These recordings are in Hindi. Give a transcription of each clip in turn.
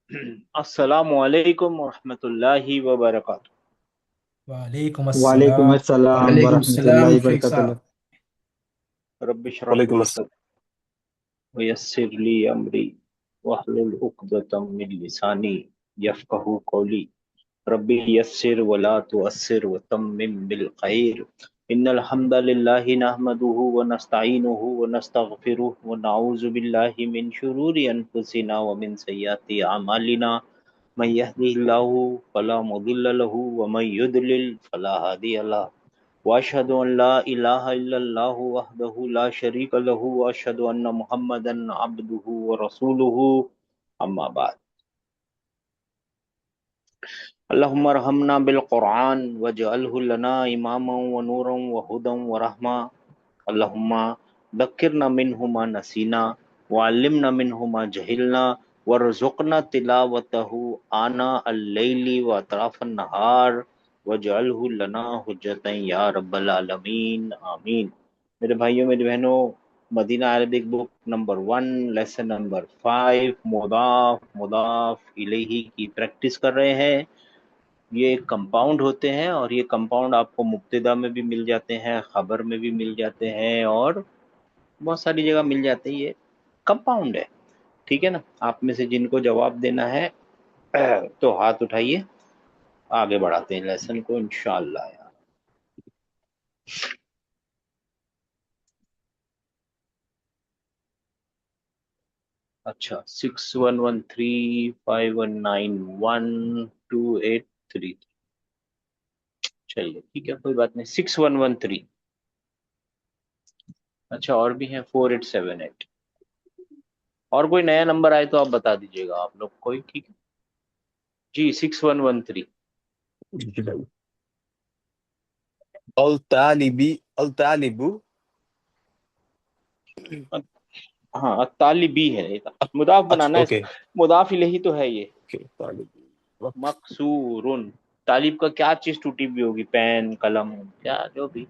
अस्सलामु अलैकुम वरहमतुल्लाहि वबरकातुहू। वालेकुम वालेकुम अस्सलाम। अस्सलाम वालेकुम सलाम वरहमतुल्लाहि शेख वबरकातुहू। साहब। रब्बि इश्रह वालेकुम ली अस्सलाम। सदरी वयस्सिर ली अमरी वहलुल उक़दतम मिन लिसानी यफ़क़हू क़ौली। रब्बी यस्सिर वला तुअस्सिर वतम्मिम बिल खैर। इन्नल हम्दलिल्लाहि नहमदुहु व नस्तईनुहु व नस्तगफिरुहु व नऊज़ु बिल्लाहि मिन शुरूरि अनफुसिना व मिन सय्यिआति अमालिना। मन यहदिहिल्लाहु फला मुदिल्ल लहु व मन युद्लिल फला हादिय लहु। वअशहदु अन ला इलाहा इल्लल्लाहु वहदहु ला शरीका लहु व अशहदु अन्ना मुहम्मदन अब्दुहु व रसूलुहु। अम्मा बाद। अल्लाहुम्मा रहमना बिल कुरआन वजअलहु लना इमामन व नूरन व हुदन व रहमा। अल्लाहुम्मा दक्किरना मिन्हु मा नसीना व अल्लिमना मिन्हु मा जहिलना वरज़ुकना तिलावतहु आना अल-लैली व अतराफन नहार वजअलहु लना हुज्जतन या रब्बल आलमीन आमीन। मेरे भाइयों मेरी बहनों, Madina Arabic book number 1 lesson number 5 मुदाफ मुदाफ इलैही की प्रैक्टिस कर रहे हैं। ये कंपाउंड होते हैं और ये कंपाउंड आपको मुब्तदा में भी मिल जाते हैं, खबर में भी मिल जाते हैं और बहुत सारी जगह मिल जाते हैं। ये कंपाउंड है, ठीक है ना। आप में से जिनको जवाब देना है तो हाथ उठाइए, आगे बढ़ाते हैं लेसन को इंशाअल्लाह यार। अच्छा, 61135191 283। चलिए ठीक है, कोई बात नहीं। 6113। अच्छा, और भी है 4878। और कोई नया नंबर आए तो आप बता दीजिएगा आप लोग कोई, ठीक है जी। 6113। जी भाई। अल तालिबी अल तालिबु। हाँ, तालिबी है ये तो। मुदाफ बनाना है ओके इसका। मुदाफ इलैही तो है ये। ओके तालिबी वक्त। मकसूरुन। तालिब का क्या चीज टूटी हुई होगी? पेन, कलम, क्या जो भी।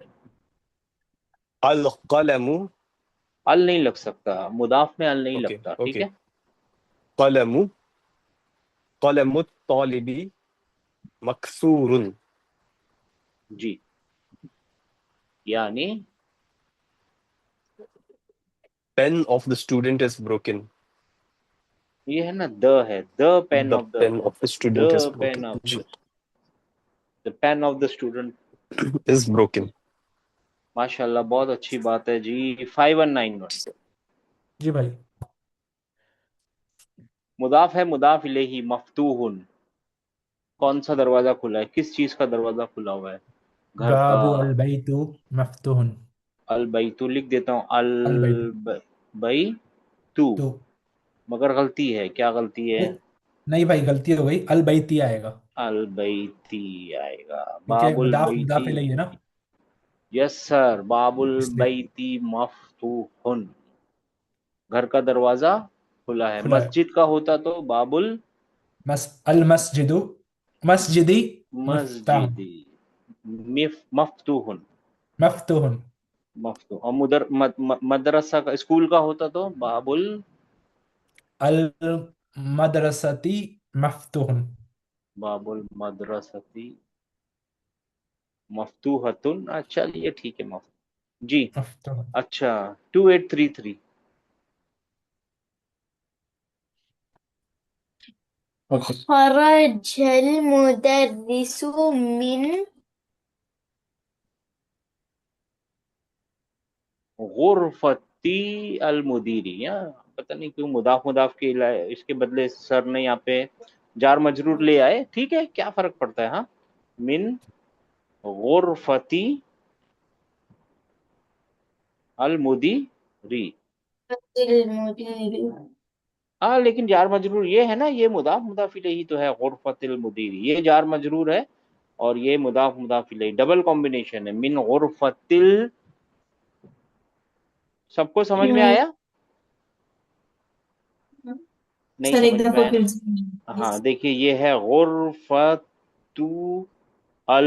अल कलमु। अल नहीं लग सकता, मुदाफ में अल नहीं ओके लगता, ठीक ओके है। कलमु कलमु तालिबी मकसूरुन। जी, यानी pen of the student is broken. ये है ना, द है, the pen the of the, pen of the student is the pen broken of जी। The pen of the student. Is broken. माशाल्लाह, बहुत अच्छी बात है जी। 5191। जी भाई। मुदाफ है, मुदाफ इलैही मफ्तूहुन। कौन सा दरवाजा खुला है? किस चीज का दरवाजा खुला हुआ है? घर का। बाबू अल बैतु मफ्तूहन। अल बैतू लिख देता हूँ, अल अल बैतु बैतू। तो मगर गलती है, क्या गलती है? नहीं भाई, गलती हो गई, अल बैती आएगा। अल बैती आएगा। क्योंकि बाबुल मुदाफ बैती। मुदाफ इलैहि है ना, यस सर, बाबुल इसलिए बैती मफ्तूहुन। घर का दरवाजा खुला है। खुला है। मस्जिद का होता तो बाबुल अल मस्जिदु मस्जिदी मफ्ताह मस्जिदी मफ्तूहुन। मफ्तूहन। मफ्तू। और मदरसा का, स्कूल का होता तो बाबुल अल मदरसती मफ्तूहन। बाबुल मदरसती मफ्तूहतुन। चलिए ठीक है, जी। मफ्तूहन। अच्छा, 2833। ओके। खरजल मुदर्रिसु मिन गुरफती अल मुदीरी। या पता नहीं क्यों मुदाफ मुदाफ के इसके बदले सर ने यहाँ पे जार मजरूर ले आए। ठीक है, क्या फर्क पड़ता है। हाँ, मिन गुरफती अल मुदीरी। मुदीरी। हाँ, लेकिन जार मजरूर ये है ना, ये मुदाफ मुदाफ इलैही तो है। गुरफतिल मुदीरी ये जार मजरूर है और ये मुदाफ मुदाफ इलैही, डबल कॉम्बिनेशन है। मिन गुरफतिल। सबको समझ में आया? नहीं सर एक समझ में दफा आया फिर ना? से हाँ, please। देखिए ये है गुरफतु अल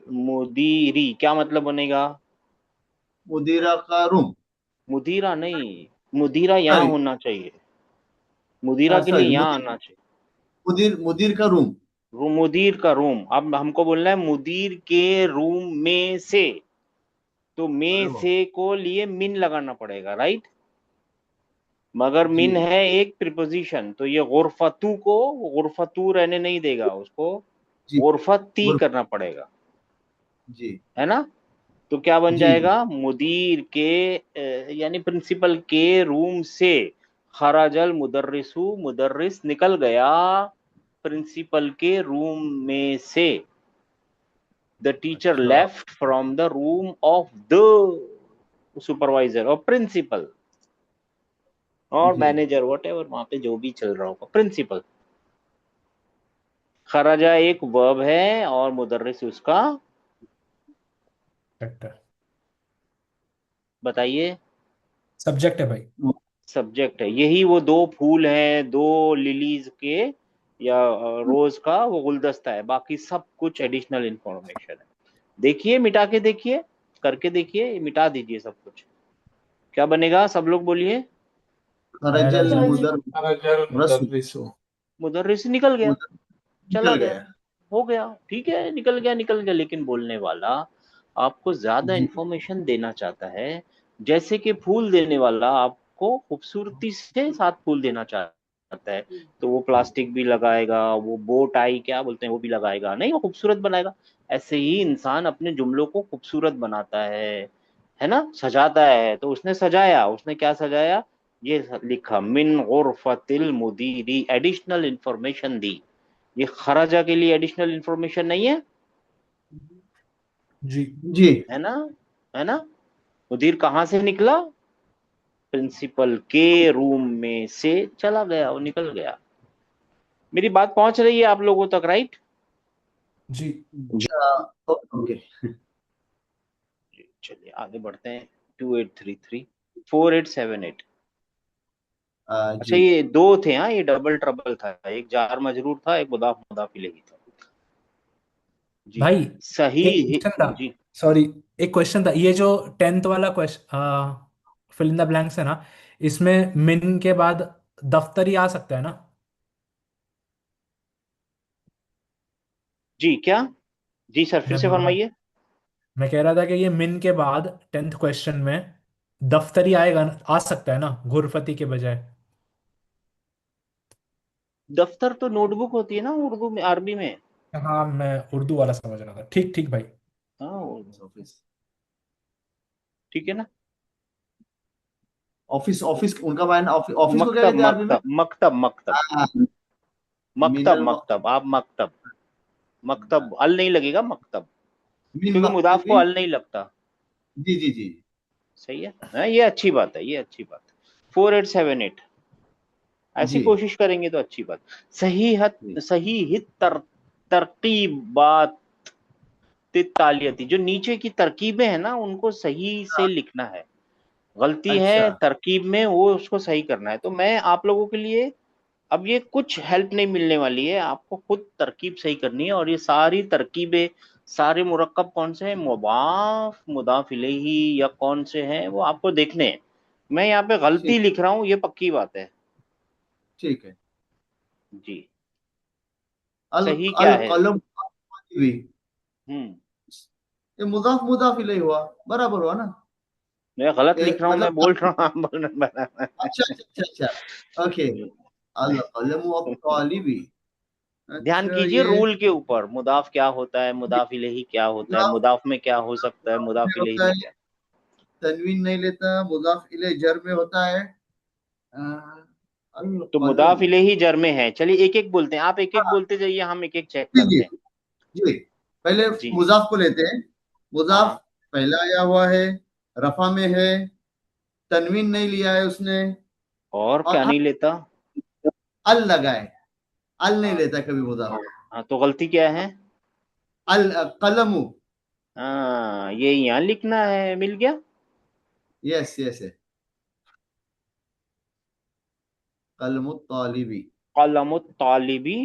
मुदीरी। क्या मतलब बनेगा? मुदीरा का रूम। मुदीरा नहीं, मुदीरा यहाँ सॉरी। होना चाहिए। मुदीरा के लिए सॉरी यहाँ मुदी आना चाहिए। मुदीर मुदीर का रूम। मुदीर का रूम। अब हमको बोलना है मुदीर के रूम में से, तो अरे में वाह। से को लिए मिन लगाना पड़ेगा, राइट। मगर जी मिन है एक प्रिपोजिशन, तो ये गुरफतू को गुरफतू रहने नहीं देगा, उसको जी गुरफती गुर करना पड़ेगा, जी है ना। तो क्या बन जी जी। जाएगा, मुदीर के यानी प्रिंसिपल के रूम से, खराजल मुदर्रिसु, मुदर्रिस निकल गया प्रिंसिपल के रूम में से, द टीचर अच्छा। Left from the room of the supervisor और प्रिंसिपल और जी मैनेजर, वट एवर वहां पे जो भी चल रहा होगा, प्रिंसिपल। खराजा एक वर्ब है और मुदर्रिस उसका, सब्जेक्ट बताइए, सब्जेक्ट है भाई। सब्जेक्ट है। यही वो दो फूल हैं, दो लिलीज के या रोज का वो गुलदस्ता है, बाकी सब कुछ एडिशनल इंफॉर्मेशन है। देखिए, मिटा के देखिए, करके देखिए, मिटा दीजिए सब कुछ, क्या बनेगा, सब लोग बोलिए। खरजल मुदर खरजल रसू। मुदर्रिसु। मुदर्रिस निकल गया, मुदर चला निकल गया, गया। हो गया, ठीक है, निकल गया निकल गया। लेकिन बोलने वाला आपको ज्यादा जी इंफॉर्मेशन देना चाहता है, जैसे कि फूल देने वाला आपको खूबसूरती से साथ फूल देना चाहता है, तो वो प्लास्टिक भी लगाएगा, वो बो टाई क्या बोलते हैं वो भी लगाएगा, नहीं वो खूबसूरत बनाएगा। ऐसे ही इंसान अपने जुमलों को खूबसूरत बनाता है ना, सजाता है। तो उसने सजाया, उसने क्या सजाया, ये लिखा मिन गुरफतिल मुदीरी, एडिशनल इंफॉर्मेशन दी। ये खराजा के लिए एडिशनल इंफॉर्मेशन नहीं है, जी जी है ना, है ना। मुदीर कहाँ से निकला, प्रिंसिपल के रूम में से चला गया, वो निकल गया। मेरी बात पहुंच रही है आप लोगों तक, राइट। जी। ओके। चलिए आगे बढ़ते हैं। 2833 4878। अच्छा, जी ये दो थे, हाँ, ये डबल ट्रबल था, एक जार मजरूर था, एक मुदाफ मुदाफ इलैही था। जी, भाई सही एक क्वेश्चन था, जी सॉरी, एक क्वेश्चन था, ये जो 10th वाला question fill in the blanks है ना, इसमें मिन के बाद दफ्तरी आ सकता है ना? जी, क्या, जी सर फिर मैं से बोल रहा फरमाइए। मैं कह रहा था कि ये मिन के बाद 10th क्वेश्चन में दफ्तरी आएगा आ सकता है ना, गुरफती के बजाय? दफ्तर तो नोटबुक होती है ना उर्दू में, अरबी में। हाँ, मैं उर्दू वाला समझ रहा था, ठीक ठीक भाई। हाँ ऑफिस ठीक है ना। ऑफिस ऑफिस उनका मायना ऑफिस ऑफिस को क्या मकतब कहते हैं अरबी में? मकतब मकतब मकतब हाँ, मकतब मिनल मकतब, आप मकतब, मकतब अल नहीं लगेगा, मकतब, मिन क्योंकि मुदाफ को मकतबी। अल नहीं लगता। जी जी जी सही है, हाँ, ये अच्छी बात है, ये अच्छी बात है। 4878, ऐसी जी कोशिश करेंगे तो अच्छी बात। सही हत, जी। सही हित तरकीबात तालियती, जो नीचे की तरकीबें हैं ना उनको सही से लिखना है, गलती अच्छा है तरकीब में वो उसको सही करना है। तो मैं आप लोगों के लिए अब ये कुछ हेल्प नहीं मिलने वाली है, आपको खुद तरकीब सही करनी है। और ये सारी तरकीबें, सारे मुरक्कब कौन से हैं, मुदाफ मुदाफ इलैही या कौन से हैं, वो आपको देखने हैं। मैं यहाँ पे ठीक गलती लिख रहा हूँ, ये पक्की बात है। ठीक है। जी, अल सही अल क्या है। कलम भी, हम्म, ये मुजाफ मुजाफ इलैहि हुआ, बराबर हुआ ना? मैं गलत लिख रहा हूँ, मैं मतलब बोल रहा हूँ, आप बोल रहे अच्छा अच्छा अच्छा अच्छा, ओके। हैं। अल कलम अब तालिबी। ध्यान अच्छा कीजिए ये रूल के ऊपर, मुदाफ क्या होता है, मुदाफ इलैही क्या होता है, मुजाफ मुदाफ में क्या हो सकता है, में मुदाफ इलैही होता में है, क्या। तनवीन नहीं लेता, मुजाफ इलैहि जर में होता है। अल तो कलम। मुदाफ इलैही जर में है। चलिए एक एक बोलते हैं, आप एक एक बोलते जाइए, हम एक एक चेक जी जी करते हैं। जी। पहले जी, मुजाफ को लेते हैं। मुजाफ हाँ, पहला आया हुआ है, रफा में है, तनवीन नहीं लिया है उसने, और और क्या नहीं लेता। अल लगा है। अल नहीं हाँ, लेता कभी मुजाफ। हाँ, तो गलती क्या है। अल कलमु। हाँ, ये यहाँ लिखना है, मिल गया। यस यस है। कलमु तालिबी। कलम तालिबी,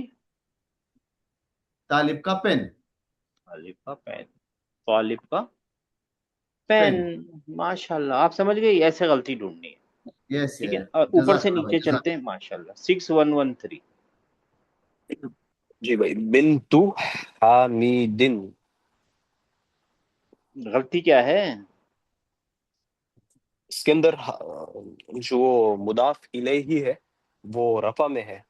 तालिब का पेन। तालिब का पेन, तालिब का पेन। पेन। माशाल्लाह, आप समझ गए, ऐसे गलती ढूंढनी है। यस ठीक है, यस। और ऊपर से जज़ाकल्लाह भाई नीचे जज़ाक। चलते हैं, माशाल्लाह। 6113, जी भाई, बिन्तु हामिदिन। गलती क्या है? इसके अंदर जो मुदाफ इलेही है वो रफा में है,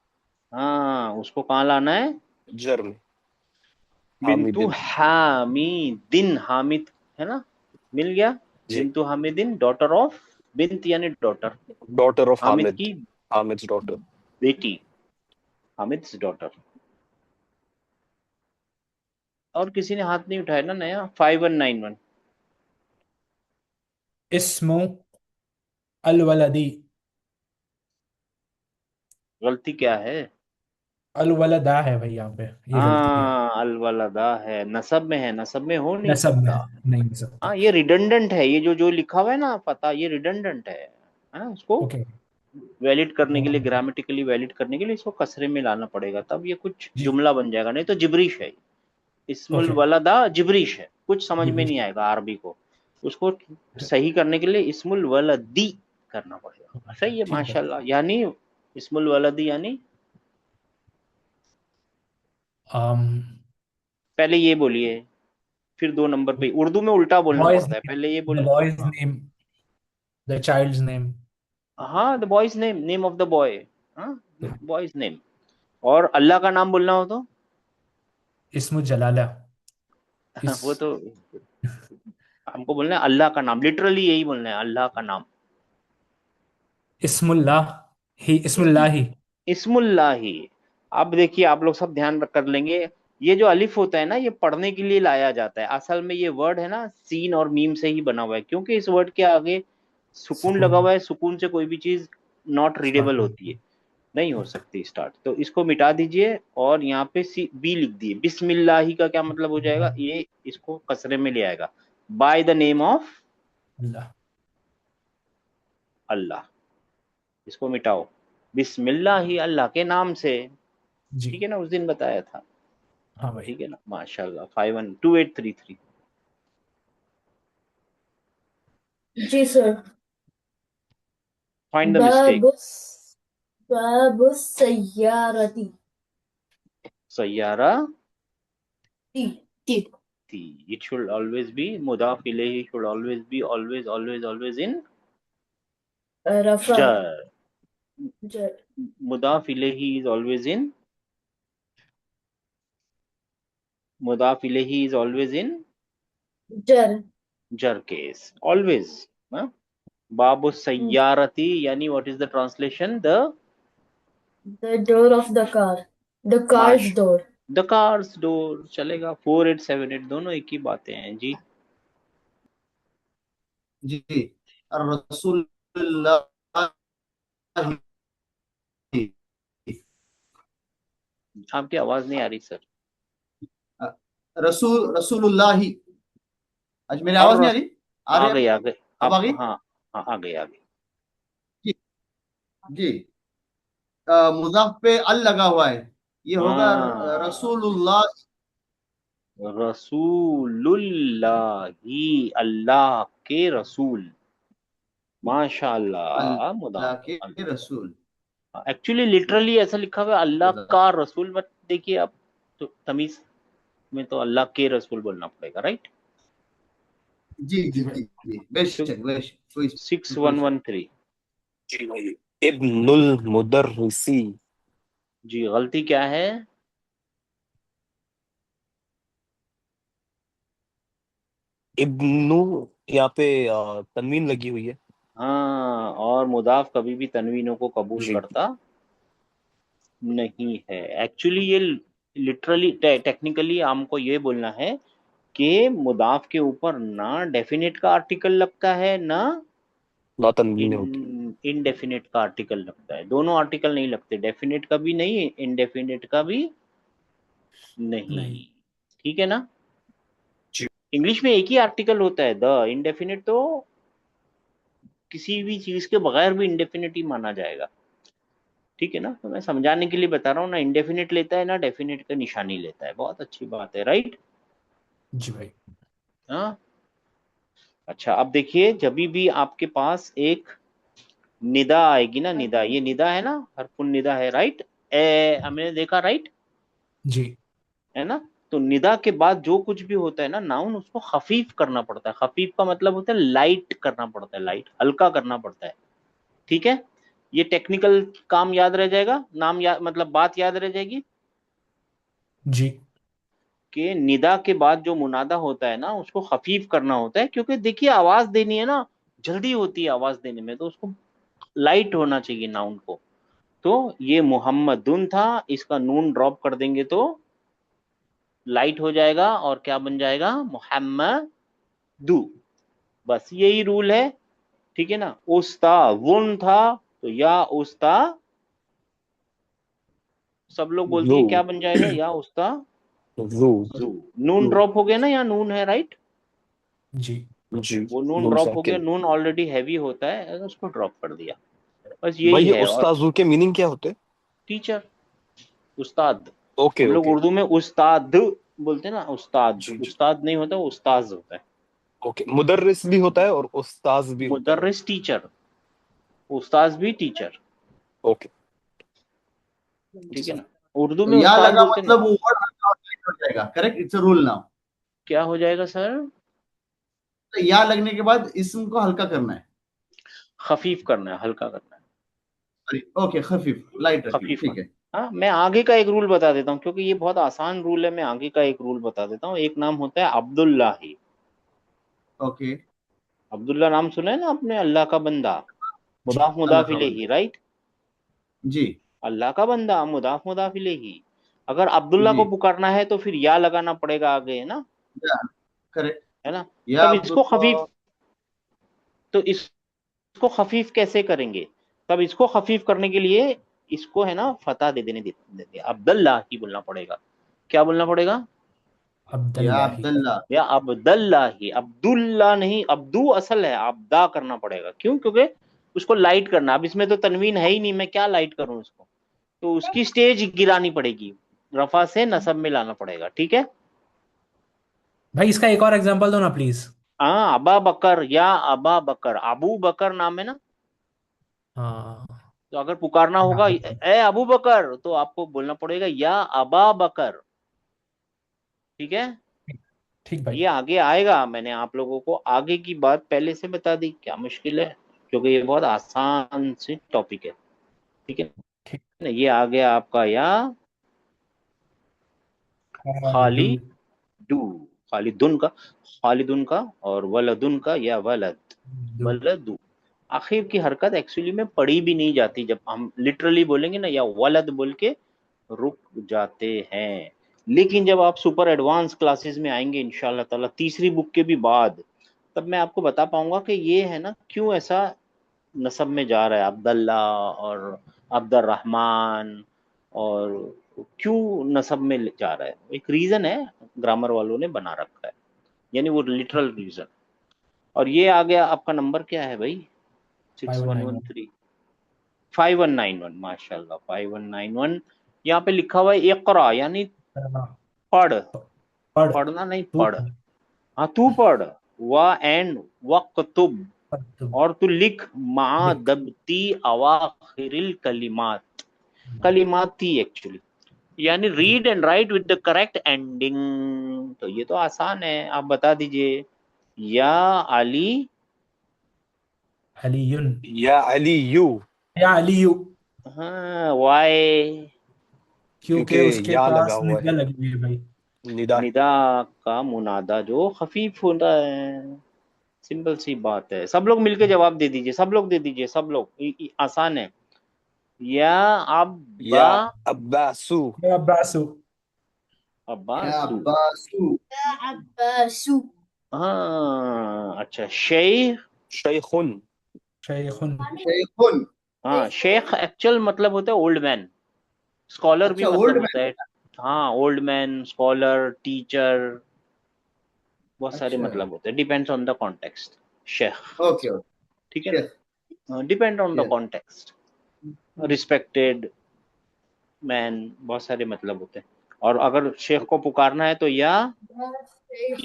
हाँ, उसको कहाँ लाना है? जर में। बिंतु हामिदिन। हामिदिन, हामिद है ना, मिल गया। जी। बिंतु हामिदिन, डॉटर ऑफ, बिंत यानी daughter, daughter of Hamid Hamid. की हामिद डॉटर। बेटी, हामिद्स डॉटर। और किसी ने हाथ नहीं उठाया ना नया? 5191। इस्मु अल वलदी। गलती क्या है? अल वलदा है भाई, यहाँ पे ये गलती है। हाँ, अल वालदा है, नसब में है, नसब में हो नहीं नसब में सकता। है, नहीं हो सकता। हाँ, ये रिडंडेंट है, ये जो जो लिखा हुआ है ना पता, ये रिडंडेंट है ना? उसको ओके। वैलिड करने के लिए, ग्रामेटिकली वैलिड करने के लिए इसको कसरे में लाना पड़ेगा, तब ये कुछ जी। जुमला बन जाएगा, नहीं तो जिब्रिश है। इस्मुल ओके। वलदा जिब्रिश है, कुछ समझ में जिब्रीश। नहीं आएगा अरबी को। उसको सही करने के लिए इस्मुल वलदी करना पड़ेगा। सही है, ठीक है। माशाल्लाह। यानी इस्मुल वलदी यानी, um पहले ये बोलिए, फिर 2 नंबर पे उर्दू में उल्टा बोलना बॉयज पड़ता है, पहले ये द बोले। बॉयज हाँ, नेम, द चाइल्ड्स नेम। हाँ, the boy's name, name of the boy. हाँ, बॉयज नेम। और अल्लाह का नाम बोलना हो तो इस्मु जलाला। इस वो तो हमको बोलना है अल्लाह का नाम, लिटरली यही बोलना है, अल्लाह का नाम। इस्मुल्लाह ही, इस्म इस्मुल्लाही। इस्मुल्लाही। अब देखिए, आप लोग सब ध्यान रख कर लेंगे, ये जो अलिफ होता है ना, ये पढ़ने के लिए लाया जाता है। असल में ये वर्ड है ना, सीन और मीम से ही बना हुआ है, क्योंकि इस वर्ड के आगे सुकून सुकून। लगा हुआ है। सुकून से कोई भी चीज नॉट रीडेबल होती है, स्टार्ट। नहीं हो सकती स्टार्ट। तो इसको मिटा दीजिए और यहाँ पे सी बी लिख दिए। बिस्मिल्लाही का क्या मतलब हो जाएगा? ये इसको कसरे में ले आएगा, बाय द नेम ऑफ अल्लाह। अल्लाह। इसको मिटाओ, बिस्मिल्लाही, अल्लाह के नाम से। जी। ठीक है ना, उस दिन बताया था। हाँ भाई। ठीक है ना, माशाल्लाह। 512833। जी सर। Find the mistake. बाबुस बाबुस सय्यारती। सैयारा टी टी थी। इट शुड ऑलवेज बी मुदाफ इलेही, should always be, always always always in रफा जर। जर मुदाफ इलेही इज ऑलवेज इन, मुदाफ इलेही इज ऑलवेज इन जर जर केस, ऑलवेज। बाबू सैयारती यानी what is the translation? The the door of the car, the cars माश डोर। द कार्स डोर चलेगा। 4878 दोनों एक ही बातें हैं जी। जी। रसूलुल्लाह। आपकी आवाज नहीं आ रही सर। रसूलुल्लाही। आज मेरी और आवाज नहीं आ रही? आ आ रही है गई, अब? आ गई। अब आ आप, गई? हाँ, हाँ, आ गई, आ गई। जी। जी। मुजाफ पे अल लगा हुआ है, ये होगा हाँ, रसूलुल्लाह। रसूलुल्लाही, अल्लाह के रसूल। माशाल्लाह, अल्लाह के मुदाफ। रसूल। एक्चुअली लिटरली ऐसा लिखा हुआ है, अल्लाह जज़ाक। का रसूल, बट देखिए अब तो तमीज में तो अल्लाह के रसूल बोलना पड़ेगा, राइट? जी जी जी भाई। जी जी, बेशक बेशक, कोई सिक्स कोई वन वन थ्री जी भाई, इब्नुल मुदर्रिसी। जी, गलती क्या है? इब्नु, यहाँ पे तनवीन लगी हुई है। हाँ, और मुदाफ कभी भी तनवीनों को कबूल जी। करता नहीं है। एक्चुअली ये लिटरली, टेक्निकली हमको ये बोलना है कि मुदाफ के ऊपर ना डेफिनेट का आर्टिकल लगता है, ना ना तनवीन होती। इनडेफिनेट का आर्टिकल लगता है। दोनों आर्टिकल नहीं लगते, डेफिनेट का भी नहीं, इनडेफिनेट का भी नहीं। नहीं। ठीक है ना? जी। इंग्लिश में एक ही आर्टिकल होता है, द। इनडेफिनेट तो किसी भी चीज के बगैर भी इंडेफिनिट ही माना जाएगा। ठीक है ना? तो मैं समझाने के लिए बता रहा हूँ ना, इंडेफिनिट लेता है ना डेफिनेट का निशानी लेता है। बहुत अच्छी बात है, राइट? जी भाई। हाँ। अच्छा, अब देखिए, जब भी आपके पास एक निदा आएगी ना, निदा, ये निदा है ना, हरफुन निदा है, राइट? ए, हमने देखा, राइट? जी है ना। तो निदा के बाद जो कुछ भी होता है ना नाउन, उसको खफीफ करना पड़ता है। खफीफ का मतलब होता है लाइट करना पड़ता है, लाइट हल्का करना पड़ता है। ठीक है, ये टेक्निकल काम याद रह जाएगा, नाम याद मतलब बात याद रह जाएगी जी कि निदा के बाद जो मुनादा होता है ना उसको खफीफ करना होता है, क्योंकि देखिए आवाज देनी है ना, जल्दी होती है आवाज देने में, तो उसको लाइट होना चाहिए नाउन को। तो ये मुहम्मदुन था, इसका नून ड्रॉप कर देंगे तो लाइट हो जाएगा और क्या बन जाएगा, मुहम्मदू। बस यही रूल है। ठीक है ना। उस्ताजुन था तो या उस्ता, सब लोग बोलती जू है क्या बन जाएगा, या उस्ताजू। जू नून जू। ड्रॉप हो गया ना, या नून है राइट, जी जी वो नून नून ड्रॉप हो गया, साकिन। नून ऑलरेडी हैवी होता है, उसको ड्रॉप कर दिया। बस यही भाई ये है। और उस्ताजू के मीनिंग क्या होते हैं? टीचर, उस्ताद, ओके हम लोग ओके। उर्दू में उस्ताद बोलते हैं ना, उस्ताद, जी जी। उस्ताद नहीं होता, उस्ताज होता है। ओके, मुदर्रिस भी होता है और उस्ताज भी होता है। मुदर्रिस टीचर, उस्ताज भी टीचर। ओके। ठीक है सर, ना। उर्दू तो में या उस्ताद लगा बोलते हैं ना। मतलब वो वर्ड हल्का और लाइट हो जाएगा, correct, it's a rule now. क्या हो जाएगा सर, तो या लगने के बाद इसम को हल्का करना है। खफीफ करना है, हल्का करना है, सॉरी, ओके, खफीफ लाइट रखेंगे, खफीफ ठीक है। करना। हाँ, मैं आगे का एक रूल बता देता हूँ क्योंकि ये बहुत आसान रूल है। मैं आगे का एक रूल बता देता हूँ। एक नाम होता है अब्दुल्लाही। ओके। अब्दुल्ला नाम सुना है ना आपने, अल्लाह का बंदा, जी मुदाफ अल्लाह मुदाफ का बंदा। इलैही राइट। जी अल्लाह का बंदा, मुदाफ मुदाफ इलैही। अगर अब्दुल्ला जी। को पुकारना है तो फिर या लगाना पड़ेगा आगे, है ना, या, करेक्ट। है ना। या तब इसको अब्दुल्ला। खफीफ, तो इसको खफीफ कैसे करेंगे, तब इसको खफीफ करने के लिए इसको है ना फतह दे देंगे, अब्दुल्ला ही बोलना पड़ेगा। क्या बोलना पड़ेगा, या अब्दुल्लाही। अब्दुल्ला। या अब्दुल्ला ही, अब्दुल्ला नहीं, अब्दू असल है, अब्दा करना पड़ेगा। क्यों, क्योंकि उसको लाइट करना। अब इसमें तो तनवीन है ही नहीं, मैं क्या लाइट करूं उसको, तो उसकी स्टेज गिरानी पड़ेगी, रफा से नसब में लाना पड़ेगा। ठीक है। भाई इसका एक और एग्जांपल दो ना प्लीज। हाँ, अबा बकर, या अबा बकर, अबू बकर नाम है ना, हाँ। तो अगर पुकारना होगा ए अबू बकर, तो आपको बोलना पड़ेगा या अबा बकर। ठीक है। ठीक भाई। ये आगे आएगा, मैंने आप लोगों को आगे की बात पहले से बता दी, क्या मुश्किल है, क्योंकि ये बहुत आसान सी टॉपिक है। ठीक है ठीक। ना। ये आ गया आपका या डू। खाली डू, खालिदुन का, खालिदुन का, और वलदुन का या वलद, डू। वलदू। आखिर की हरकत एक्चुअली में पढ़ी भी नहीं जाती, जब हम लिटरली बोलेंगे ना या वलद बोल के रुक जाते हैं। लेकिन जब आप सुपर एडवांस क्लासेस में आएंगे इंशाल्लाह ताला, तीसरी बुक के भी बाद, तब मैं आपको बता पाऊंगा कि ये है ना क्यों ऐसा नसब में जा रहा है अब्दुल्ला और अब्दुर्रहमान, और क्यों नसब में जा रहा है। एक रीजन है, ग्रामर वालों ने बना रखा है, यानी वो लिटरल रीजन। और ये आ गया आपका नंबर, क्या है भाई, सिक्स वन वन 5191। थ्री 5191, माशाल्लाह 5191। यहाँ पे लिखा हुआ है इकरा, यानी पढ़, पढ़। पढ़ना नहीं, तू पढ़। हाँ, तू पढ़। व एंड वक्तुब, पढ़। और तू लिख, मा लिख। दबती अवाखिरिल कलिमात, कलिमात थी एक्चुअली, यानी जी। Read and write with the correct ending. तो ये तो आसान है, आप बता दीजिए। या अली, अलीयुन। या अली यू। या अलीयू। हाँ वाई, क्योंकि क्योंकि उसके या लगा पास हुआ निदा है, लगी हुई है भाई। निदा है। निदा का मुनादा जो खफीफ होता है। सिंपल सी बात है। सब लोग मिलके जवाब दे दीजिए, सब लोग दे दीजिए, सब लोग, आसान है। या अब्बा, या अब्बासु। या अब्बासु। या अब्बासु। अब्बासु। Abbasu. हाँ अच्छा, शेख, शैखुन। शेखुन। शेखुन। हाँ शेख एक्चुअल मतलब होता है ओल्ड मैन, स्कॉलर भी अच्छा, मतलब ओल्ड होता मैन। है। हाँ, ओल्ड मैन, स्कॉलर, टीचर, बहुत सारे अच्छा। मतलब होते हैं, depends on the context. Sheikh, okay okay. ठीक है यस ना, depend on the yes. Context. Respected man, बहुत सारे मतलब होते हैं। और अगर शेख को पुकारना है तो या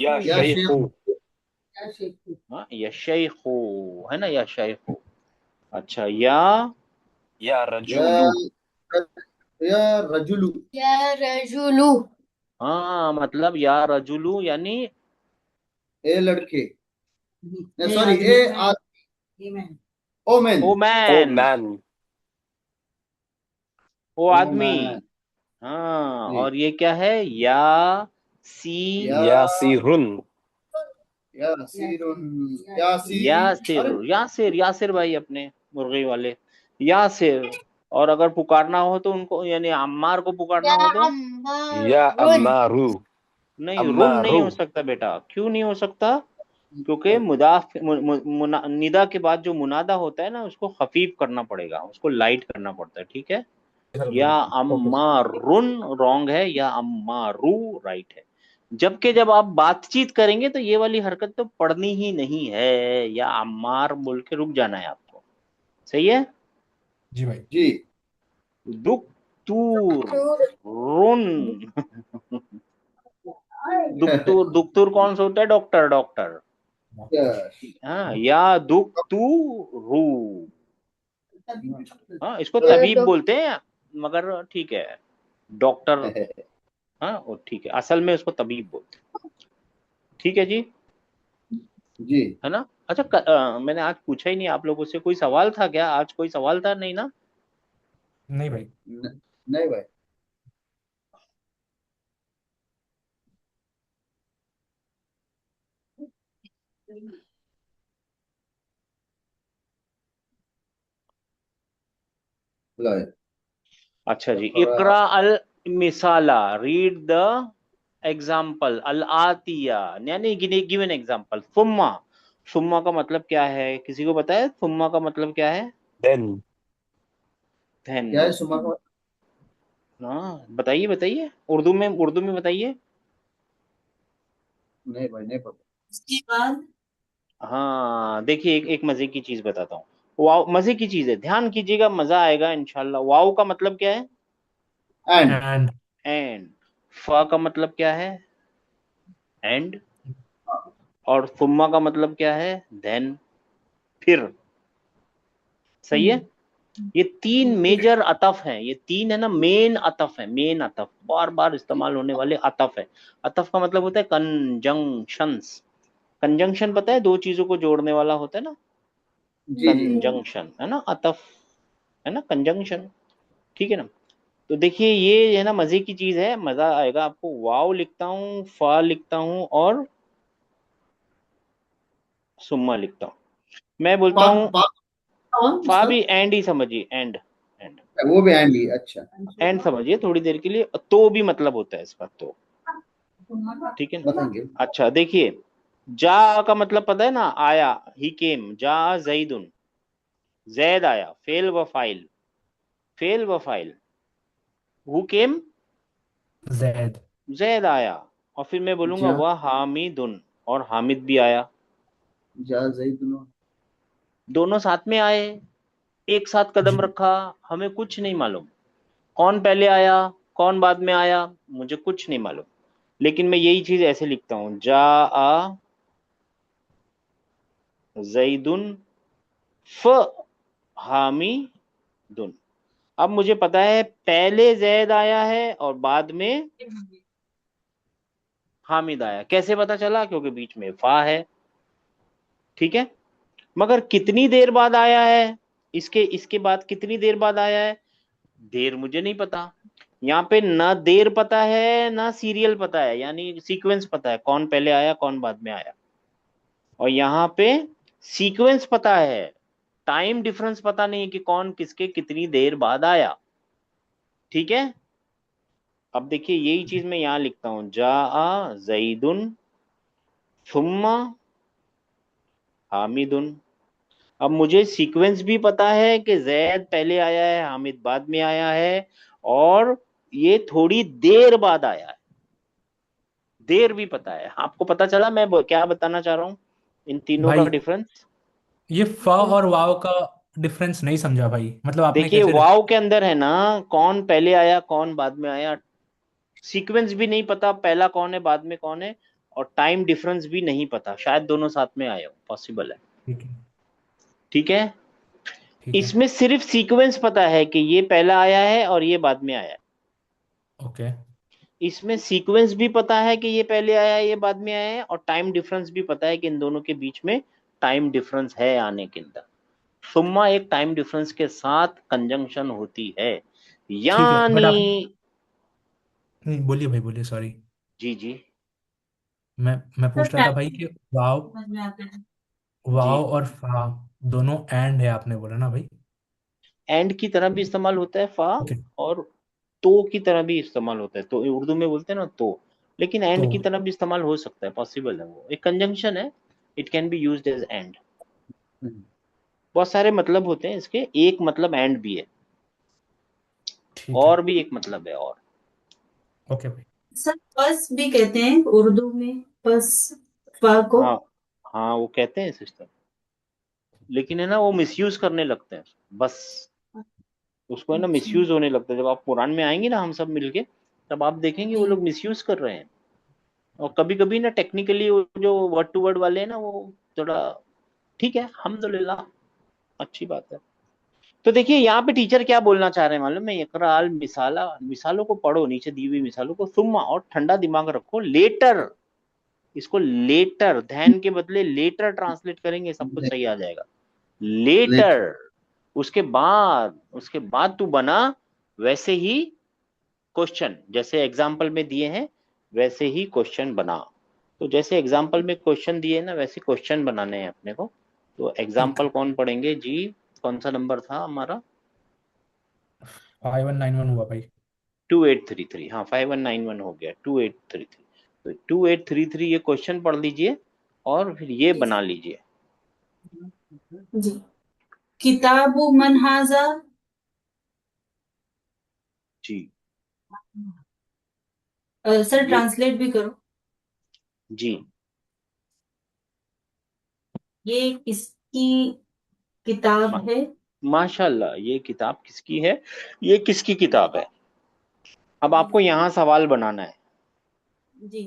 या शैखु। शेख। हाँ, या शेखो, है ना, या शेखो। अच्छा, या या या रजूलु। या रजुलु। या रजुलु। हाँ, मतलब या रजुलू यानी ए लड़के, ए सॉरी, आदमी। ए ओमेन। ओ ओमैन, मैन। वो आदमी। ओमैन। हाँ, जी। और ये क्या है? या सी या यासीरुन। यासीरुन। यासी। यासिर, अरे यासिर, यासिर भाई अपने मुर्गी वाले यासिर। और अगर पुकारना हो तो उनको, यानी अम्मार को पुकारना या हो तो या अम्मारुन। अम्मारू। नहीं, रुन नहीं अम्मारू। हो सकता बेटा। क्यों नहीं हो सकता? क्योंकि मुदाफ निदा के बाद जो मुनादा होता है ना, उसको खफीफ करना पड़ेगा, उसको लाइट करना पड़ता है। ठीक है, या ओके। अम्मारुन रॉन्ग है, या अम्मारू राइट है। जबकि जब आप बातचीत करेंगे तो ये वाली हरकत तो पढ़नी ही नहीं है, या अम्मार बोल के रुक जाना है आपको। सही है। जी भाई। जी। दुक्तूर, रुन। दुक्तूर, दुक्तूर कौन सा होता है? Doctor, doctor. यस। हाँ, या दुक्तूरू। हाँ, इसको तबीब तो बोलते हैं, मगर ठीक है, डॉक्टर। हाँ, वो ठीक है, असल में उसको तबीब बोलते हैं। ठीक है जी, जी। है ना? अच्छा, मैंने आज पूछा ही नहीं आप लोगों से, कोई सवाल था क्या आज? कोई सवाल था नहीं ना? नहीं भाई। नहीं भाई। लो, अच्छा जी, थोड़ा। इकरा अल मिसाला, रीड द एग्जाम्पल, अल आतिया यानी गिव एन एग्जाम्पल। फुम्मा, फुम्मा का मतलब क्या है? किसी को पता है फुम्मा का मतलब क्या है? देन। धन। क्या है सुमा का? हाँ, बताइए बताइए, उर्दू में बताइए। नहीं भाई, नहीं पता। उसके बाद हाँ, देखिए, एक मजे की चीज बताता हूँ। वाव मजे की चीज है, ध्यान कीजिएगा, मजा आएगा इंशाल्लाह। वाव का मतलब क्या है? एंड। एंड। एंड। फा का मतलब क्या है? एंड। और फुम्मा का मतलब क्या है? देन, फिर। सही है। ये तीन मेजर अतफ हैं, ये तीन है ना, मेन अतफ है, मेन अतफ, बार बार इस्तेमाल होने वाले अतफ है। अतफ का मतलब होता है कंजंक्शंस। कंजंक्शन पता है, दो चीजों को जोड़ने वाला होता है ना, जी जी। कंजंक्शन है ना, अतफ है ना, कंजंक्शन। ठीक है ना? तो देखिए, ये है ना मजे की चीज है, मजा आएगा आपको। वाव लिखता हूँ, फा लिखता हूँ, और सुम्मा लिखता हूँ। मैं बोलता पाक हूँ, पाक कौन फा उस्ताद? भी एंड ही समझिए, एंड। एंड, वो भी एंड ही, अच्छा। एंड समझिए थोड़ी देर के लिए। तो भी मतलब होता है इसका, तो। ठीक है ना? बताएंगे। अच्छा, देखिए, जा का मतलब पता है ना, आया। ही केम, जा जैदुन, जैद आया। फेल व फाइल, फेल व file. Who came, Zaid. Zaid आया। और फिर मैं बोलूंगा जा वह हामिदुन, और हामिद भी आया। जा जैदुन। दोनों साथ में आए, एक साथ कदम जी। रखा। हमें कुछ नहीं मालूम कौन पहले आया, कौन बाद में आया, मुझे कुछ नहीं मालूम। लेकिन मैं यही चीज ऐसे लिखता हूं, जा आ जैदुन फ हामिदुन। अब मुझे पता है पहले जैद आया है और बाद में हामिद आया। कैसे पता चला? क्योंकि बीच में फा है। ठीक है, मगर कितनी देर बाद आया है, इसके इसके बाद कितनी देर बाद आया है, देर मुझे नहीं पता। यहाँ पे ना देर पता है, ना सीरियल पता है, यानी सीक्वेंस पता है, कौन पहले आया कौन बाद में आया। और यहाँ पे सीक्वेंस पता है, टाइम डिफरेंस पता नहीं है कि कौन किसके कितनी देर बाद आया। ठीक है, अब देखिए, यही चीज मैं यहाँ लिखता हूँ, जा आ जईदुन सुम्मा हामिदुन। अब मुझे सीक्वेंस भी पता है कि जैद पहले आया है, हामिद बाद में आया है, और ये थोड़ी देर बाद आया है, देर भी पता है। आपको पता चला मैं क्या बताना चाह रहा हूँ, इन तीनों का भाई डिफरेंस? ये फ और वाव का डिफरेंस नहीं समझा भाई, मतलब आपने देखिए, कैसे वाव के अंदर है ना, कौन पहले आया कौन बाद में आया, सीक्वेंस भी नहीं पता, पहला कौन है बाद में कौन है, और टाइम डिफरेंस भी नहीं पता, शायद दोनों साथ में आए हो, पॉसिबल है। ठीक है। ठीक है, ठीक है। इसमें सिर्फ सीक्वेंस पता है कि ये पहला आया है और ये बाद में आया है। ओके। इसमें सीक्वेंस भी पता है कि ये पहले आया है ये बाद में आया है, और टाइम डिफरेंस भी पता है कि इन दोनों के बीच में टाइम डिफरेंस है आने के अंदर। सुम्मा एक टाइम डिफरेंस के साथ कंजंक्शन होती है, ठीक है, बट आप यानी। नहीं, बोलिए भाई, बोलिए, सॉरी। जी जी मैं सर पूछ रहा था भाई टाइम कि वाव, समझ में आते हैं। जी। वाव और फा दोनों एंड है, आपने बोला ना भाई? एंड की तरह भी इस्तेमाल होता है फा, ओके। और तो की तरह भी इस्तेमाल होता है, तो उर्दू में बोलते हैं ना तो। लेकिन तो एंड की तरह भी इस्तेमाल हो सकता है, पॉसिबल है, वो एक कंजंक्शन है। It can be used as and. बहुत सारे मतलब होते हैं इसके, एक मतलब एंड भी है, ठीक है। और भी एक मतलब है और। ओके भाई। सर बस भी कहते हैं उर्दू में, बस फा को। हाँ हाँ, वो कहते हैं सिस्टर, लेकिन है ना वो मिसयूज करने लगते हैं बस। उसको है ना अच्छा। मिसयूज होने लगता है। जब आप कुरान में आएंगे ना हम सब मिलके, तब आप देखेंगे वो जी। लोग मिसयूज कर रहे हैं। और कभी कभी ना टेक्निकली वो जो वर्ड टू वर्ड वाले हैं ना, वो थोड़ा ठीक है, अल्हम्दुलिल्लाह, अच्छी बात है। तो देखिए यहाँ पे टीचर क्या बोलना चाह रहे हैं मालूम है, इकरा अल मिसाला, मिसालों को पढ़ो, नीचे दी हुई मिसालों को, सुम्मा और ठंडा दिमाग रखो, लेटर। इसको लेटर, ध्यान के बदले लेटर ट्रांसलेट करेंगे, सब कुछ सही आ जाएगा। Let letter. उसके बाद तू बना वैसे ही क्वेश्चन, जैसे एग्जाम्पल में दिए हैं वैसे ही क्वेश्चन बना। तो जैसे एग्जाम्पल में क्वेश्चन दिए ना, वैसे क्वेश्चन बनाने हैं अपने को। तो ठीक एग्जाम्पल है। कौन पढ़ेंगे जी? कौन सा नंबर था हमारा? 5191 हुआ भाई। 2833। हाँ, 5191 हो गया, 2833। तो 2833 ये क्वेश्चन पढ़ लीजिए, और फिर ये जी बना सर। लीजिए। जी। किताबु मन हाजा। जी। सर ये ट्रांसलेट भी करो। जी। ये किसकी किताब मा, है? माशाल्लाह, ये किताब किसकी है? ये किसकी किताब है? अब आपको यहाँ सवाल बनाना है। जी।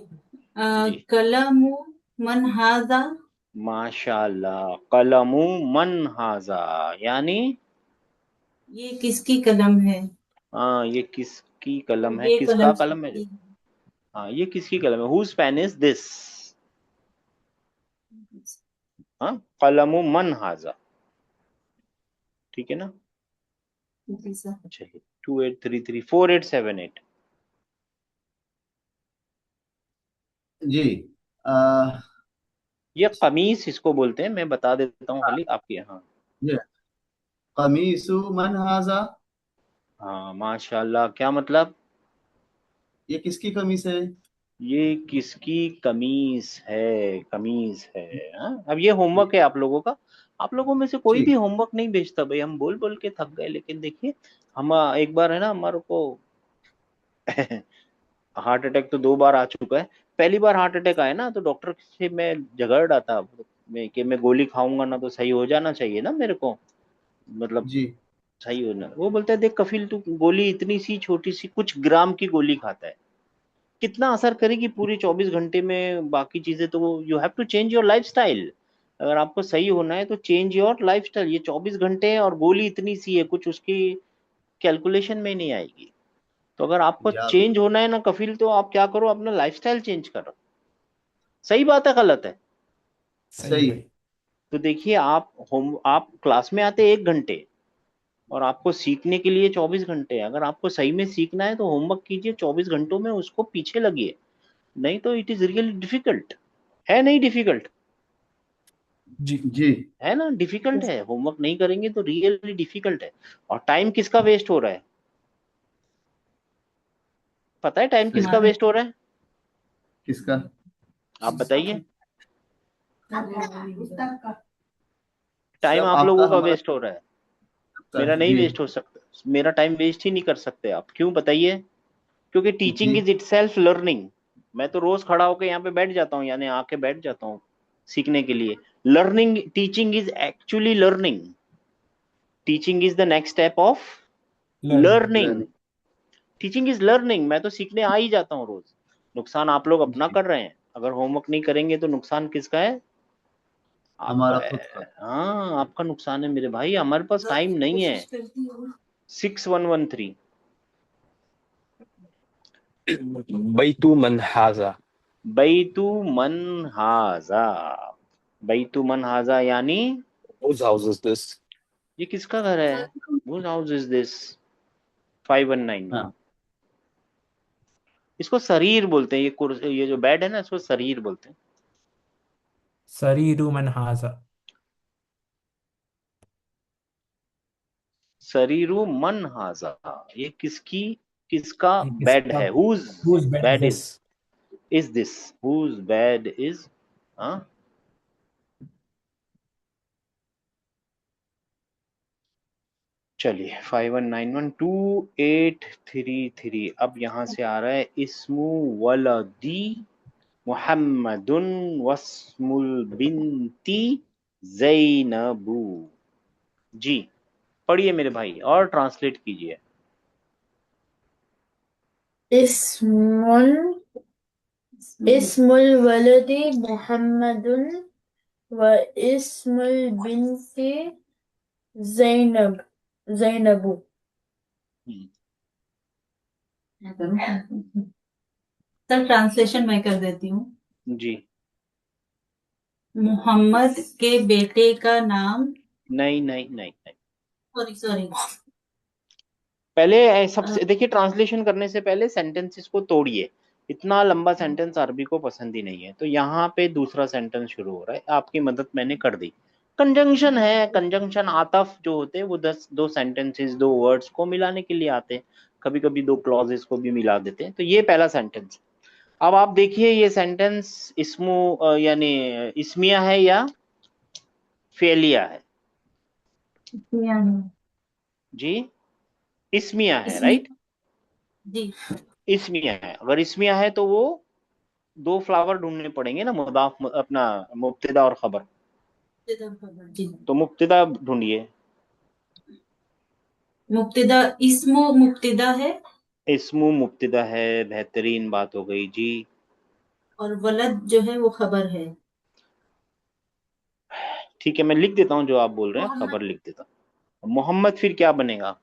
जी। कलमु मन हाजा। माशाल्लाह, कलमु मन हाजा, यानी ये किसकी कलम है? हाँ, ये किसकी कलम है, ये किसका कलम कलम है? किसकी हाँ, ये किसकी कलम है, हुज पेन इज दिस? है? हाँ, कलमु मन हाजा, ठीक है ना? जी सर। चलिए, 2833 4878। जी। आ, ये कमीस इसको बोलते हैं, मैं बता देता हूँ खाली आपके यहाँ। ये कमीसु मन हाजा, हाँ माशाल्लाह, क्या मतलब? ये किसकी कमीज है? ये किसकी कमीज है, कमीज है। हाँ? अब ये होमवर्क है आप लोगों का। आप लोगों में से कोई भी ठीक। होमवर्क नहीं भेजता भाई, हम बोल बोल के थक गए। लेकिन देखिए, हम एक बार है ना, हमारे को हार्ट अटैक तो 2 बार आ चुका है। पहली बार हार्ट अटैक आया ना, तो डॉक्टर से मैं झगड़ रहा था, मैं कि मैं गोली खाऊंगा ना तो सही हो जाना चाहिए ना मेरे को, मतलब जी। सही होना। वो बोलता है, देख कफिल, तू गोली इतनी सी छोटी सी कुछ ग्राम की गोली खाता है, कितना असर करेगी पूरी 24 घंटे में? बाकी चीजें तो you have to change your lifestyle. अगर आपको सही होना है तो चेंज योर लाइफ स्टाइल। ये 24 घंटे है और गोली इतनी सी है, कुछ उसकी कैलकुलेशन में नहीं आएगी। तो अगर आपको या चेंज होना है ना कफिल, तो आप क्या करो, अपना लाइफ स्टाइल चेंज करो। सही बात है, गलत है? सही है सही। भाई। तो देखिए, आप क्लास में आते 1 घंटे, और आपको सीखने के लिए 24 घंटे। अगर आपको सही में सीखना है तो होमवर्क कीजिए 24 घंटों में, उसको पीछे लगिए। नहीं तो इट इज रियली डिफिकल्ट। है नहीं डिफिकल्ट? जी। जी। है ना, डिफिकल्ट है। होमवर्क नहीं करेंगे तो रियली डिफिकल्ट है। और टाइम किसका वेस्ट हो रहा है? पता है टाइम सही। किसका हमारा। वेस्ट हो रहा है? किसका? आप बताइए। टाइम सब आप आपका लोगों का हमारा वेस्ट हो रहा है। सबका। मेरा नहीं जी। वेस्ट हो सकता। मेरा टाइम वेस्ट ही नहीं कर सकते आप, क्यों बताइए? क्योंकि टीचिंग जी। Is it self learning. मैं तो रोज खड़ा होकर यहाँ पे बैठ जाता हूँ, यानी आके बैठ जाता हूँ सीखने के लिए। Learning, teaching is actually learning. Teaching is the next step of learning. Learning. Learning. Teaching is learning. मैं तो सीखने आ ही जाता हूँ रोज। नुकसान आप लोग अपना जी। कर रहे हैं। अगर होमवर्क नहीं करेंगे तो नुकसान किसका है? हमारा आपका खुद का। हाँ, आपका नुकसान है मेरे भाई, हमारे पास टाइम नहीं है। कोशिश करती हूँ। 6113। बैतु मन हाजा। बैतु मन हाजा। बैतु मन हाजा यानी Whose house is this? ये किसका घर है? Whose house is this? 5191। हाँ, इसको शरीर बोलते हैं, ये जो बेड है ना, इसको शरीर बोलते हैं। सरीरु मन हाजा। शरीरु मन हाजा, ये किसका ये बेड किसका? है? Whose whose bed is bed this? Is this? Whose bed is? हाँ, चलिए 51912833। अब यहाँ से आ रहा है इस्मु वलदी मुहम्मदुन वस्मुल बिनती जैनबू। जी पढ़िए मेरे भाई और ट्रांसलेट कीजिए। इसमुल इसमुल वलदी मुहम्मदुन व इसमुल बिनती ज़ैनबु। सर ट्रांसलेशन मैं कर देती हूँ। जी मोहम्मद के बेटे का नाम, नहीं नहीं नहीं नहीं, सॉरी सॉरी, पहले सबसे देखिए, ट्रांसलेशन करने से पहले सेंटेंसेस को तोड़िए। इतना लंबा सेंटेंस अरबी को पसंद ही नहीं है। तो यहाँ पे दूसरा सेंटेंस शुरू हो रहा है, आपकी मदद मैंने कर दी। कंजंक्शन है, कंजंक्शन आतफ जो होते हैं वो दो सेंटेंसेस, दो वर्ड्स को मिलाने के लिए आते हैं। कभी कभी दो क्लॉजेस को भी मिला देते हैं। तो ये पहला सेंटेंस। अब आप देखिए ये सेंटेंस यानी इस्मिया है या फेलिया है? जी इस्मिया है, इसमें राइट? जी इस्मिया है। अगर इस्मिया है तो वो दो फ्लावर ढूंढने पड़ेंगे ना, मुदाफ अपना मुब्तदा और खबर। जी, तो मुब्तदा ढूंढिए। मुब्तदा, इस्मो मुब्तदा है इस्मु मुब्तदा है, बेहतरीन बात हो गई जी। और वलद जो है वो खबर है। ठीक है, मैं लिख देता हूँ जो आप बोल रहे हैं, मोहम्मद खबर लिख देता हूँ। मोहम्मद फिर क्या बनेगा?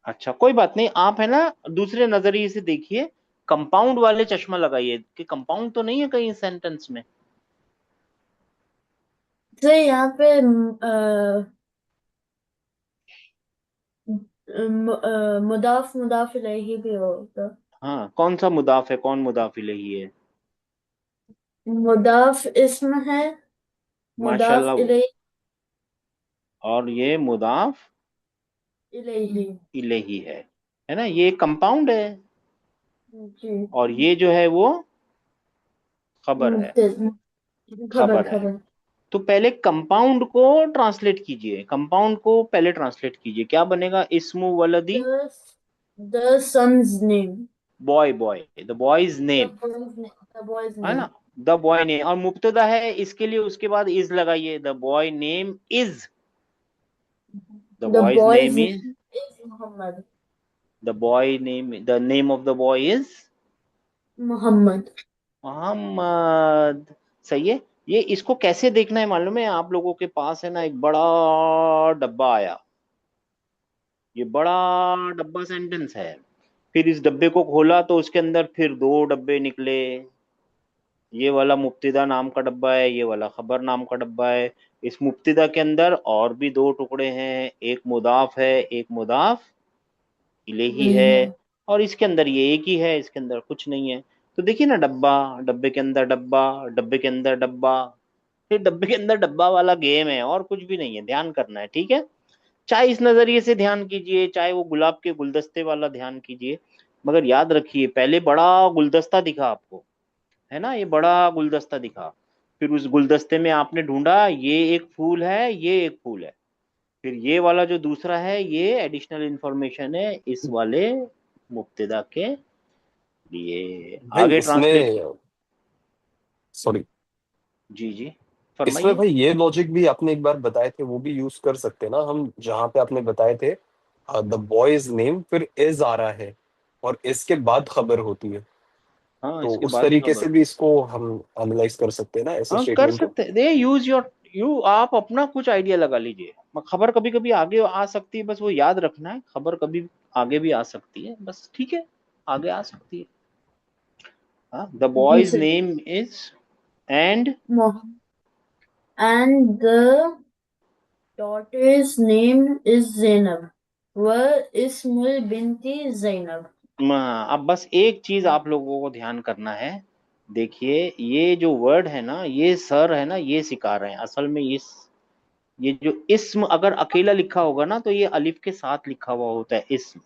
अच्छा कोई बात नहीं, आप है ना दूसरे नजरिए से देखिए, कंपाउंड वाले चश्मा लगाइए कि कंपाउंड तो नहीं है कहीं सेंटेंस में। तो यहाँ पे मुदाफ मुदाफ इलैही भी होगा। हाँ, कौन सा मुदाफ है, कौन मुदाफ इलैही है? मुदाफ इस्म है, मुदाफ माशाल्लाह। इलैही और ये मुदाफ इलैही। इलैही है ना? ये कंपाउंड है। जी, और ये जो है वो खबर है। खबर खबर है। खबर। तो पहले कंपाउंड को ट्रांसलेट कीजिए, कंपाउंड को पहले ट्रांसलेट कीजिए, क्या बनेगा? इस्मु वलदी The son's name. Boy, the boy's name, The boy's है name. ना? The boy name. और मुब्तदा है इसके लिए, उसके बाद इज लगाइए। The boy name is, the The boy's boy's name is, name is Muhammad. The boy name, the name of the boy is Muhammad. Muhammad. सही है। ये इसको कैसे देखना है मालूम है? आप लोगों के पास है ना एक बड़ा डब्बा आया, ये बड़ा डब्बा सेंटेंस है। फिर इस डब्बे को खोला तो उसके अंदर फिर दो डब्बे निकले। ये वाला मुब्तिदा नाम का डब्बा है, ये वाला खबर नाम का डब्बा है। इस मुब्तिदा के अंदर और भी दो टुकड़े हैं, एक मुदाफ है, एक मुदाफ इलेही है। और इसके अंदर ये एक ही है, इसके अंदर कुछ नहीं है। तो देखिए ना, डब्बा, डब्बे के अंदर डब्बा, डब्बे के अंदर डब्बा, फिर डब्बे के अंदर डब्बा वाला गेम है और कुछ भी नहीं है। ध्यान करना है, ठीक है? चाहे इस नजरिए से ध्यान कीजिए, चाहे वो गुलाब के गुलदस्ते वाला ध्यान कीजिए, मगर याद रखिए पहले बड़ा गुलदस्ता दिखा आपको, है ना? ये बड़ा गुलदस्ता दिखा, फिर उस गुलदस्ते में आपने ढूंढा ये एक फूल है, ये एक फूल है, फिर ये वाला जो दूसरा है ये एडिशनल इंफॉर्मेशन है इस वाले मुब्तदा के लिए। भाई आगे ट्रांसलेट इसमें, सॉरी, जी जी इसमें फरमाइए। भाई ये लॉजिक भी आपने एक बार बताए थे, वो भी यूज कर सकते हैं ना हम, जहां पे आपने बताए थे द बॉयज नेम फिर इज आ रहा है और इसके बाद खबर होती है। हाँ, तो इसके उस बाद का तरीके से वर्ड। भी इसको हम एनालाइज कर सकते हैं ना, ऐसे हाँ, कर स्टेटमेंट को। सकते हैं। दे यूज योर यू आप अपना कुछ आइडिया लगा लीजिए। खबर कभी कभी आगे आ सकती है, बस वो याद रखना है, खबर कभी आगे भी आ सकती है, बस ठीक है, आगे आ सकती है। हाँ, द जी boy's sir. Name is and And the daughter's name is Zainab. वह इस्मुल बिनती जैनब। अब बस एक चीज आप लोगों को ध्यान करना है। देखिए, ये जो वर्ड है ना, ये सर है ना, ये सिखा रहे हैं असल में। ये जो इस्म अगर अकेला लिखा होगा ना, तो ये अलिफ के साथ लिखा हुआ होता है इस्म।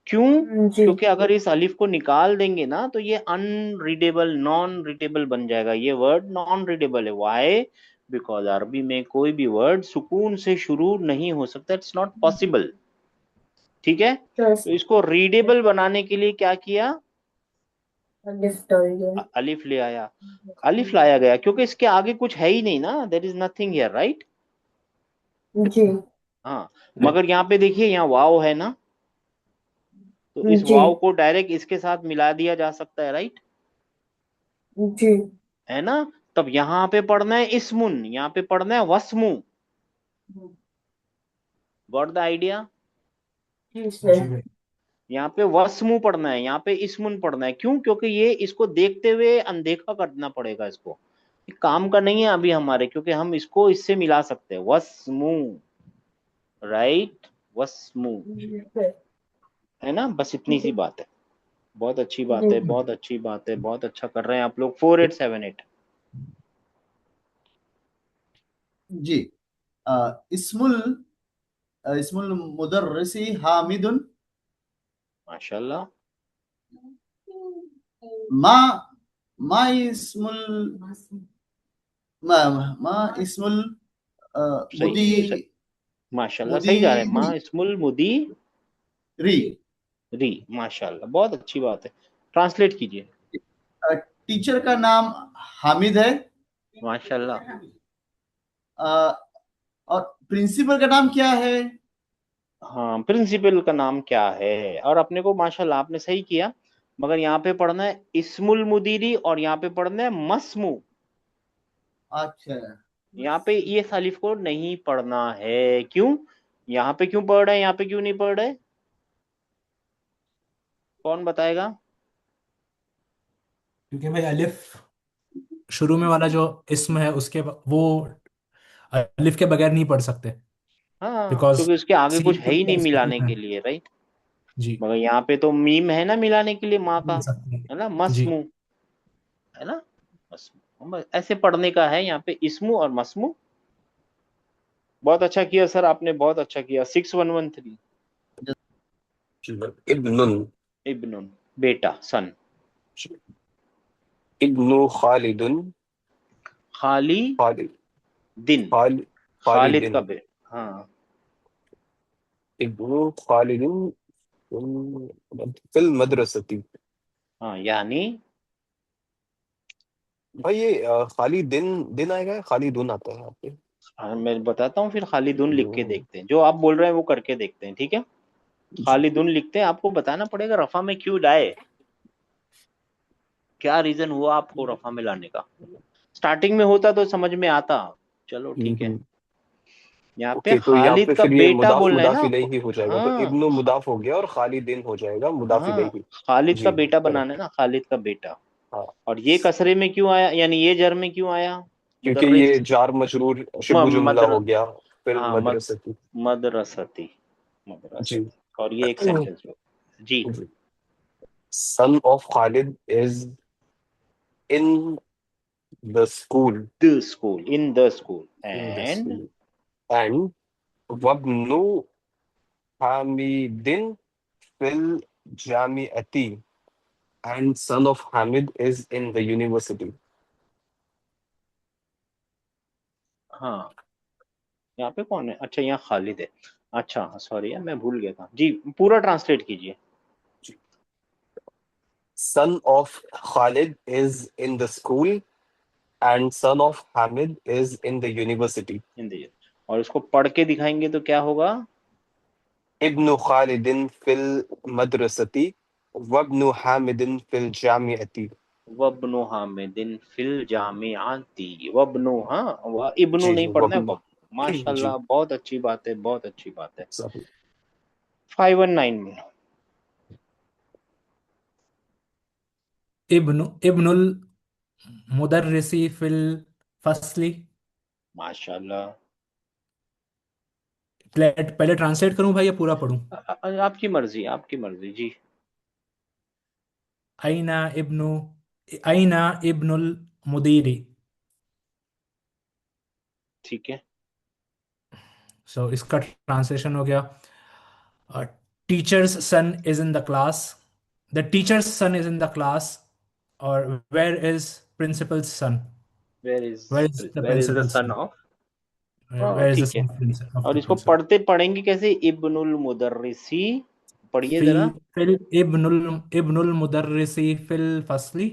क्यों? जी क्योंकि अगर इस अलिफ को निकाल देंगे ना, तो ये अनरीडेबल, नॉन रीडेबल बन जाएगा। ये वर्ड नॉन रीडेबल है। वाई? बिकॉज अरबी में कोई भी वर्ड सुकून से शुरू नहीं हो सकता, इट्स नॉट पॉसिबल। ठीक है, प्लस तो इसको रीडेबल बनाने के लिए क्या किया? अलिफ डाल दिया। अलिफ ले आया। अलिफ लाया गया क्योंकि इसके आगे कुछ है ही नहीं ना, there is nothing here, right? जी हाँ, मगर यहाँ पे देखिए, यहाँ वाव है ना, तो इस जी वाव को डायरेक्ट इसके साथ मिला दिया जा सकता है, राइट? जी है ना? तब यहाँ पे पढ़ना है इस्मुन, यहाँ पे पढ़ना है वस्मु। Got the idea? जी जी सर। भाई। यहाँ पे वस्मु पढ़ना है, यहाँ पे इस्मुन पढ़ना है। क्यों? क्योंकि ये इसको देखते हुए अनदेखा करना पड़ेगा इसको। ये काम का नहीं है अभी हमारे, क्योंकि हम इसको इससे मिला सकते हैं, वस्मु, राइट? वस्मु, जी सर। है ना? बस इतनी सी बात है। बहुत अच्छी बात जी है, बहुत अच्छी बात है, बहुत अच्छा कर रहे हैं आप लोग। 4878। जी। इस्मुल इस्मुल मुदर्रिसी हामिदुन। माशाल्लाह। मा मा इस्मुल मा मा इस्मुल सही, मुदी सही, माशाल्लाह, सही जा रहे हैं। मुदीरी माँ इस्मुल मुदी री। री, माशाल्लाह, बहुत अच्छी बात है। ट्रांसलेट कीजिए। टीचर का नाम हामिद है। माशाल्लाह। अ, और प्रिंसिपल का नाम क्या है? हाँ, प्रिंसिपल का नाम क्या है? और अपने को माशाल्लाह आपने सही किया, मगर यहाँ पे पढ़ना है इस्मुल मुदीरी और यहाँ पे पढ़ना है मस्मू। अच्छा। यहाँ पे ये सालिफ को नहीं पढ़ना है। क्यों? यहाँ पे क्यों पढ़ रहे हैं, यहाँ पे क्यों नहीं पढ़ रहे? कौन बताएगा? क्योंकि भाई अलिफ शुरू में वाला जो इसम है उसके वो अलिफ के बगैर नहीं पढ़ सकते। हाँ, बिकॉज क्योंकि उसके आगे कुछ सीन है के ही नहीं ऊपर मिलाने सकीन है। के लिए, राइट? जी मगर यहाँ पे तो मीम है ना मिलाने के लिए, माँ का, मिल सकते है ना? हैं। जी मस्मू, है ना? मस्मू, बस ऐसे पढ़ने का है यहाँ पे, इस्मू और मस्मू। बहुत अच्छा किया सर आपने, बहुत अच्छा किया। 6113। इब्नुन, इब्नुन, बेटा, सन। इब्नु खालिदुन, खाली खालिद, दिन, खाल खालिद का खालिदिन, बे हाँ। इब्नु खालिदिन फिल मदरसती। हाँ, यानी भाई ये खाली दिन दिन आएगा या खाली दुन आता है यहाँ पे? मैं बताता हूँ, फिर खालिदुन लिख के हम्म, देखते हैं। जो आप बोल रहे हैं वो करके देखते हैं, ठीक है? खालिदुन लिखते हैं। आपको बताना पड़ेगा रफा में क्यों लाए, क्या रीजन हुआ आपको रफा में लाने का। स्टार्टिंग में होता तो समझ में आता। चलो ठीक है। हम्म। यहाँ पे ओके, तो यहाँ खालिद पे का फिर ये बेटा मुदाफ बोल रहे हैं ना मुदाफ आपको। इलैही हो जाएगा, तो हाँ, इब्नु मुदाफ हो गया और खाली दिन हो जाएगा मुदाफ हाँ, इलैही। खालिद का जी बेटा बनाना है करेक्ट। ना, खालिद का बेटा। हाँ, और ये कसरे में क्यों आया, यानी ये जर में क्यों आया? क्योंकि मुदर्रिस, ये जार मजरूर शिबु जुमला मदर हो गया, फिर हाँ, मदरसती। मदरसती, जी। मदरसती। और ये एक सेंटेंस में। जी। Son of Khalid is in the school, the school, in the school, in the and school, and वब्नु हामिदिन फिल जामिअती, and son of Hamid is in the university. हाँ, यहाँ पे कौन है? अच्छा, यहाँ खालिद है। अच्छा, सॉरी यार, मैं भूल गया था जी। पूरा ट्रांसलेट कीजिए। Son of Khalid is in the school and son of Hamid is in the university. Hindi. और इसको पढ़ के दिखाएंगे तो क्या होगा? Ibn Khalidin fil madrasati वब्नु हामिदिन फिल जामिअती। वब्नु हामिदिन फिल जामिआती। वब्नु, हाँ, वह इब्नु जी नहीं पढ़ना है, वब्नु। वब। माशाल्लाह, जी बहुत अच्छी बात है, बहुत अच्छी बात है। सही। 519 में इब्नुल मुदर्रिसी फिल फसली। माशाल्लाह। पहले ट्रांसलेट करूं भाई या पूरा पढूं? आपकी मर्जी, आपकी मर्जी जी। अइना इब्नु अइना इब्नुल मुदीरी। ठीक है। सो इसका ट्रांसलेशन हो गया, teacher's son is in the class, the teacher's son is in the class, और where is principal's son, where is where is the where is the principal's son son, of. हाँ, वेयर इज द ठीक है। सन ऑफ और द इसको प्रिंसिपल। पढ़ते पढ़ेंगे कैसे? इब्नुल मुदर्रिसी, पढ़िए फी जरा। फिल इब्नुल मुदर्रिसी फिल फसली।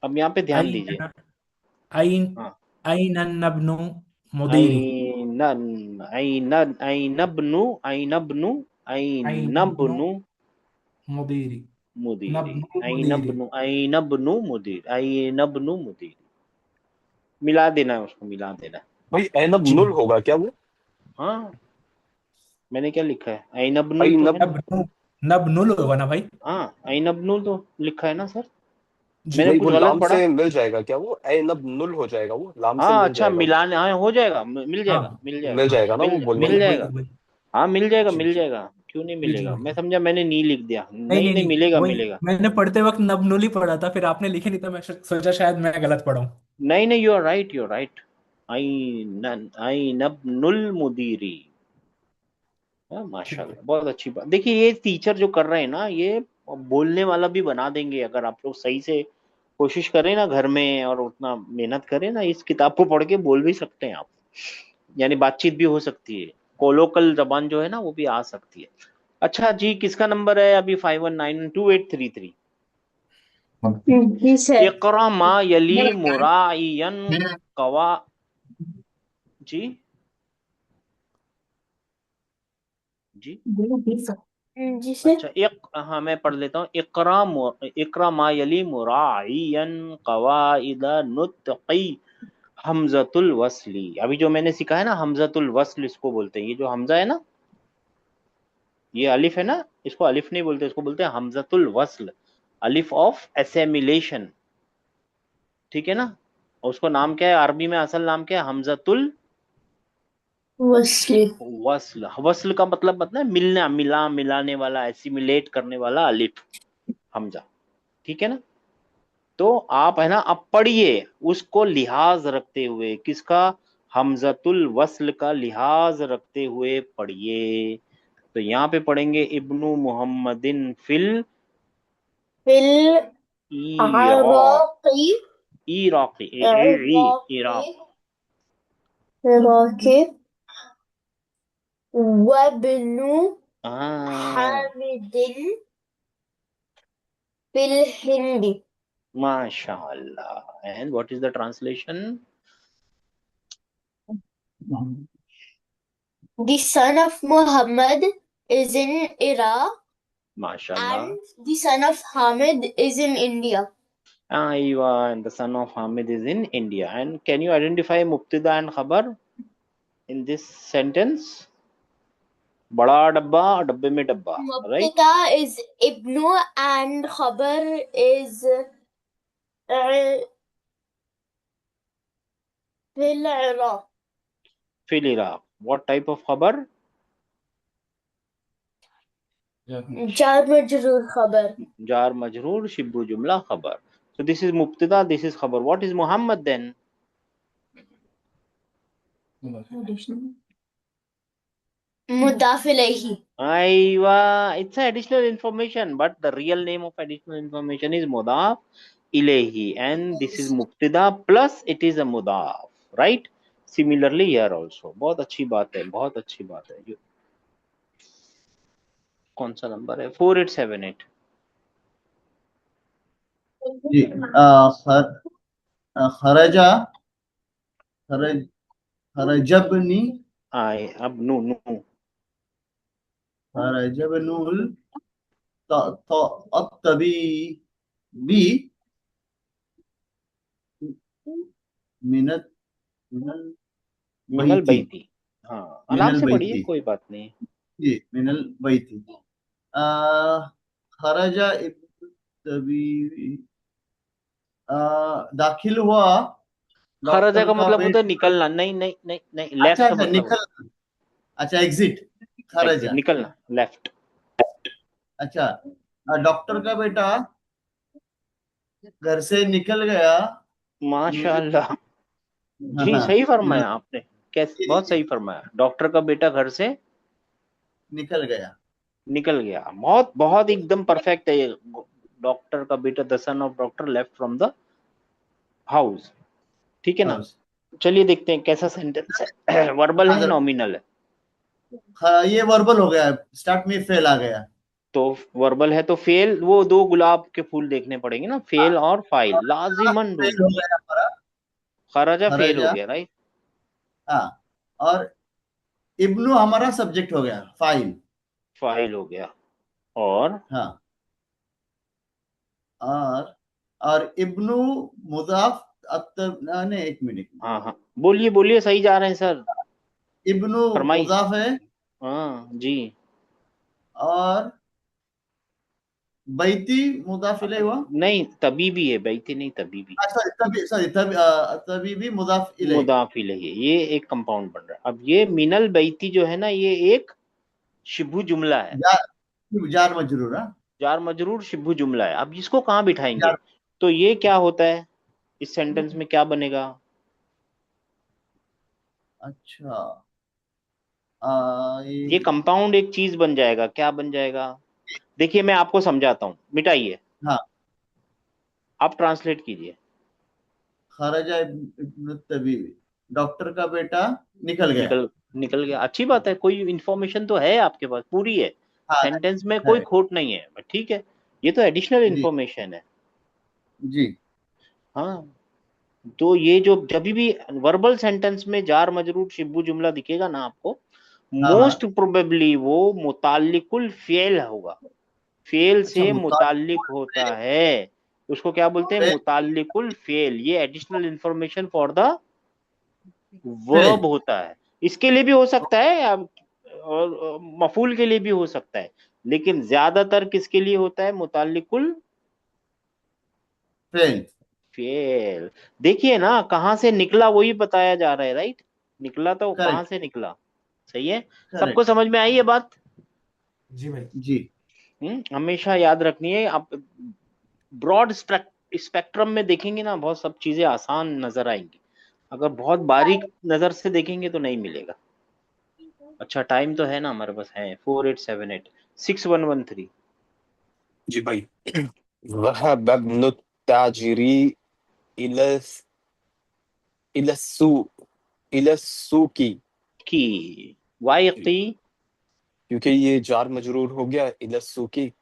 अब यहाँ पे ध्यान दीजिए। अइन अइन हाँ। अइन नब्नु मुदीरी। ऐनन, ऐनबनु, ऐनबनु, अइन नब्नु ऐनबनु मुदीरी। मुदीरी। नब्नु मुदीरी। ऐनबनु मुदीर, ऐनबनु मुदीर। मिला देना है, उसको मिला देना है। भाई ऐनब जी। नुल होगा क्या वो? हाँ, मैंने क्या लिखा है? ऐनबनुल तो है ऐनब। ना। नब्नु नब्नुल होगा ना भाई? हाँ, ऐनबनुल तो लिखा है ना सर। जी। मैंने नहीं कुछ वो गलत लाम पढ़ा? से मिल जाएगा क्या? वो ऐनब नुल हो जाएगा, वो लाम से हाँ, मिल अच्छा, जाएगा वो। मिलाने, हाँ, हो जाएगा, मिल जाएगा, हाँ मिल जाएगा, मिल जाएगा ना वो बोलने मिल वही में। वही जाएगा। वही। हाँ, मिल जाएगा, जी मिल जी जाएगा, क्यों नहीं जी जी मिलेगा? मैं जी। समझा मैंने नी लिख दिया। नहीं नहीं नहीं नहीं, नहीं, मिलेगा, वही मिलेगा। मैंने पढ़ते वक्त नब्नुल ही पढ़ा था, फिर आपने लिखे नहीं तो मैं सोचा शायद मैं गलत पढ़ा हूँ। नहीं नहीं, you are right, you are right. ऐनबनुल मुदीरी। हाँ, ठीक है। माशाल्लाह, बहुत अच्छी बात। देखिए, ये टीचर जो कर रहे हैं ना, ये बोलने वाला भी बना देंगे अगर आप लोग सही से कोशिश करें ना घर में, और उतना मेहनत करें ना, इस किताब को पढ़ के बोल भी सकते हैं आप। यानी बातचीत भी हो सकती है, कोलोकल जबान जो है ना वो भी आ सकती है। अच्छा जी, किसका नंबर है अभी? 5192833। जी सर। इकरा मा यली मुराइयन कवा। जी जी। जी सर। अच्छा, एक, हाँ, मैं पढ़ लेता हूँ। इकरा मा यली मुराइयन कवाइद नुत्क़ी हमजतुल वस्ली। अभी जो मैंने सिखाया ना, हमजतुल वस्ल इसको बोलते हैं। ये जो हमजा है ना, ये अलिफ है ना, इसको अलिफ नहीं बोलते, इसको बोलते हैं हमजतुल वस्ल, अलिफ ऑफ एसेमिलेशन। ठीक है ना? और उसको नाम क्या है अरबी में? असल नाम क्या है? हमजतुल वस्ली। वस्ल। वस्ल का मतलब है मिलना, मिला, मिलाने वाला, एसिमिलेट करने वाला अलिफ, हमजा। ठीक है ना? तो आप है ना, अब पढ़िए उसको लिहाज रखते हुए। किसका? हमजतुल वस्ल का लिहाज रखते हुए पढ़िए। तो यहाँ पे पढ़ेंगे इब्नु मुहम्मदिन फिल फिल इराक, इराक़ी। इराकी, इराक़ी। इराक। इराक़ी। वब्नु हाँ, हामिदिन फिल हिंदी। माशाअल्लाह। And what is the translation? The son of Muhammad is in Iraq माशाअल्लाह। and the son of Hamid is in India. Aywa, and the son of Hamid is in India. And can you identify Mubtada and Khabar in this sentence? बड़ा डब्बा, डब्बे में डब्बा, right? Mubtada is Ibnu and Khabar is Fil Iraq. Fil Iraq. What type of Khabar? Jar Majroor Khabar. Jar Majroor, Shibbu Jumla Khabar. So this is Mubtada, this is Khabar. What is Muhammad then? Mudaf ilayhi. Aywa, it's a additional information, but the real name of additional information is Mudaf ilayhi, and this is Mubtada plus it is a Mudaf, right? Similarly here also. बहुत अच्छी बात है, बहुत अच्छी बात है। कौन सा नंबर है? 4878। जी। खरजा, खरज खरजबनी, आए अब नू नू। खरजबनुल तभी भी मिनत मिनल मिनल बैती बैती। हाँ, आराम मिनल से पढ़िए, बैती कोई बात नहीं। जी मिनल बैती खरजा इब्न तबी दाखिल हुआ खरजा डॉक्टर का का मतलब होता है बेटा। निकलना। नहीं नहीं नहीं नहीं, अच्छा लेफ्ट अच्छा मतलब होता निकल अच्छा एग्जिट है एग्जिट, खरजा। निकलना, लेफ्ट। अच्छा डॉक्टर का बेटा घर से निकल गया। माशाल्लाह, हाँ जी हाँ सही फरमाया आपने। कैसे, जी बहुत जी सही फरमाया। डॉक्टर का बेटा घर से निकल गया। निकल गया, बहुत बहुत एकदम परफेक्ट है ये। डॉक्टर का बेटा, the son of doctor left from the house. ठीक है ना। हाउस। चलिए देखते हैं कैसा सेंटेंस है। वर्बल है, नॉमिनल है? हाँ ये वर्बल हो गया, स्टार्ट में फेल आ गया। तो वर्बल है तो फेल, वो दो गुलाब के फूल देखने पड़ेंगे ना, फेल और फाइल लाजिमन फेल हो ढूंढनी है। गया हमारा खराजा फेल हो खरजा। गया, राइट। हाँ और इब्नु हमारा सब्जेक्ट हो गया, फाइल। फाइल हो गया। और हाँ और इब्नु मुजाफ नहीं एक मिनट। हाँ हाँ, बोलिए बोलिए, सही जा रहे हैं सर। इब्नु फरमाइए। मुजाफ है हाँ जी। और बैती मुजाफ इलैहि हुआ। नहीं, तभी भी है, बैती नहीं, तभी भी। सॉरी तभी भी मुजाफ इलैहि। मुदाफ इलैहि, ये एक कंपाउंड बन रहा है। अब ये मिनल बैती जो है ना, ये एक शिबू जुमला है। जार मजरूर। हाँ जार मजरूर शिबू जुमला है। अब इसको कहाँ बिठाएंगे? जार। तो ये क्या होता है, इस सेंटेंस में क्या बनेगा? अच्छा ये कंपाउंड एक चीज बन जाएगा। क्या बन जाएगा? देखिए मैं आपको समझाता हूँ, मिटाइए, हाँ आप ट्रांसलेट कीजिए। खरजा इब्नु तबीब, डॉक्टर का बेटा निकल गया। निकल निकल गया, अच्छी बात है। कोई इंफॉर्मेशन तो है आपके पास, पूरी है। हाँ सेंटेंस में है कोई खोट नहीं है, ठीक है। ये तो एडिशनल जी इंफॉर्मेशन है। जी। हाँ, तो ये जो जब भी वर्बल सेंटेंस में जार मजरूर शिब्बू जुमला दिखेगा ना आपको, हाँ हाँ मोस्ट प्रोबेबली वो मुताल्लिकुल फेल होगा। फेल अच्छा से मुताबिक मुताल्लिक होता है, उसको क्या बोलते हैं? मुताल्लिकुल फेल। ये additional information for the fail. Verb होता है। इसके लिए भी हो सकता है, और मफूल के लिए भी हो सकता है, लेकिन ज्यादातर किसके लिए होता है? मुताल्लिकुल फेल फेल। देखिए ना, कहाँ से निकला वही बताया जा रहा है, राइट। निकला तो कहाँ करेक्ट से निकला? सही है। सबको करेक्ट समझ में आई ये बात? जी भाई। जी हमेशा याद रखनी है। आप ब्रॉड स्पेक्ट्रम में देखेंगे ना, बहुत सब चीजें आसान नजर आएंगी। अगर बहुत बारीक नजर से देखेंगे तो नहीं मिलेगा। अच्छा, टाइम तो है ना हमारे पास? है 4878 6113। जी भाई। वहब इब्नु ताजिरी इलस इलसु इलसुकी। की जी, वाइकी। क्योंकि ये जार मजरूर हो गया इलसुकी।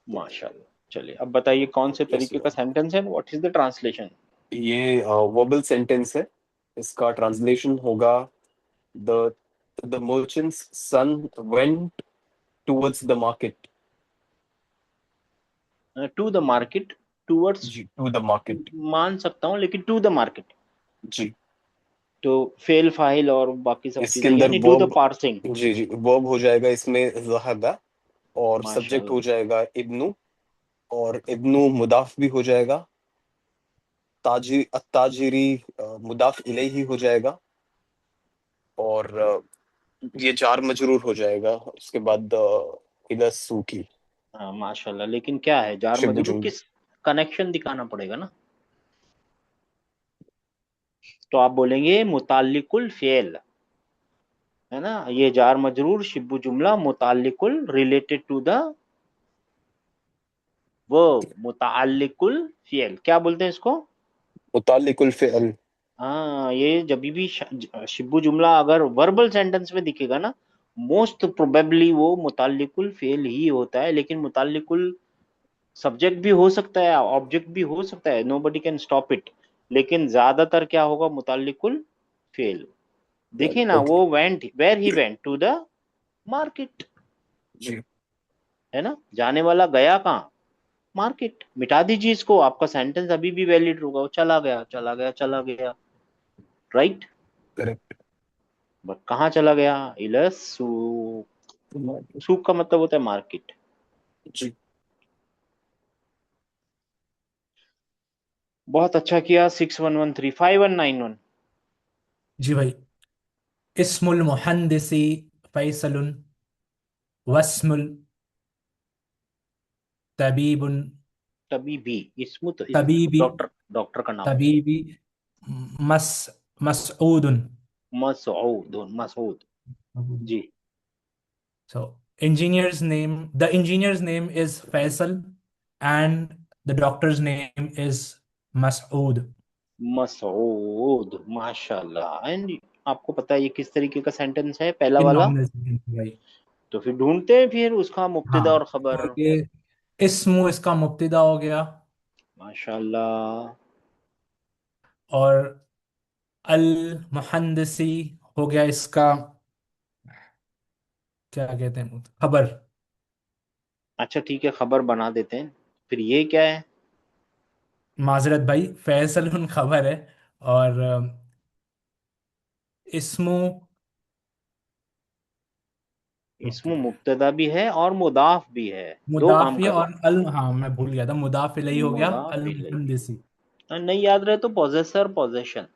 माशाल्लाह। चलिए अब बताइए कौन से यस। तरीके का सेंटेंस है, व्हाट इज द ट्रांसलेशन? ये वर्बल सेंटेंस है। इसका ट्रांसलेशन होगा the the merchant's son went towards the market. To the market, towards. जी, टू द मार्केट। मान सकता हूँ, लेकिन टू द मार्केट जी, तो फेल फाइल और बाकी सब इसके चीजें, अंदर यानी डू द वर्ब। पार्सिंग। जी जी, वर्ब हो जाएगा इसमें ज़हबा, और सब्जेक्ट हो माशाल्लाह। जाएगा इब्नु, और इब्नु मुदाफ भी हो जाएगा। ताजिरी मुदाफ इलैहि हो जाएगा, और ये जार मजरूर हो जाएगा उसके बाद इला सूकी। हाँ माशाल्लाह, लेकिन क्या है जार शिबू मजरूर, जुमला। किस कनेक्शन दिखाना पड़ेगा ना। तो आप बोलेंगे मुताल्लिकुल फेल, है ना। ये जार मजरूर शिबू जुमला मुताल्लिकुल, रिलेटेड टू द वर्ब, मुताल्लिकुल फेल। क्या बोलते हैं इसको? मुताल्लिकुल फ़िअल। हाँ, ये जब भी शिब्बू जुमला अगर वर्बल सेंटेंस में दिखेगा ना, मोस्ट प्रोबेबली वो मुताल्लिकुल फेल ही होता है। लेकिन मुताल्लिकुल सब्जेक्ट भी हो सकता है, ऑब्जेक्ट भी हो सकता है, नोबडी कैन स्टॉप इट। लेकिन ज्यादातर क्या होगा? मुताल्लिकुल फेल। देखिए ना, ओके वो went, where he went to the market. जी। है ना, जाने वाला गया कहाँ, मार्केट। मिटा दीजिए इसको, आपका सेंटेंस अभी भी वैलिड होगा, वो चला गया चला गया चला गया, राइट। करेक्ट। बट कहाँ चला गया, इला सूक। सूक का मतलब होता है मार्केट। जी। बहुत अच्छा किया। 6113 5191। जी भाई। इस्मुल मुहंदिसी फैसलुन वस्मुल तबीबुन तबीबी, इसमें तो तबीबी डॉक्टर, डॉक्टर का नाम। तबीबी मस मसऊदुन। मसऊद, मसूद। जी। So the engineer's name is Faisal and the doctor's name is Masood. Masood, माशाल्लाह। एंड आपको पता है ये किस तरीके का सेंटेंस है, पहला इन वाला? नॉमिनल भाई। तो फिर ढूंढते हैं फिर उसका मुब्तदा हाँ, और खबर। तो ये इस्मु इसका मुब्तदा हो गया माशाल्लाह। और अल मुहंदिसी हो गया इसका क्या कहते हैं खबर। अच्छा ठीक है, खबर बना देते हैं। फिर ये क्या है? माजरत भाई, फैसल उन खबर है और इस्मु इसमें मुब्तदा है, मुब्तदा भी है और मुदाफ भी है, दो काम मुदाफिया कर रहा और अल, हाँ मैं भूल गया था, मुदाफ है। इलैही हो गया मुदाफ अल इलैहि। मुहंदिसी। नहीं याद रहे तो पोजेसर, पोजेशन।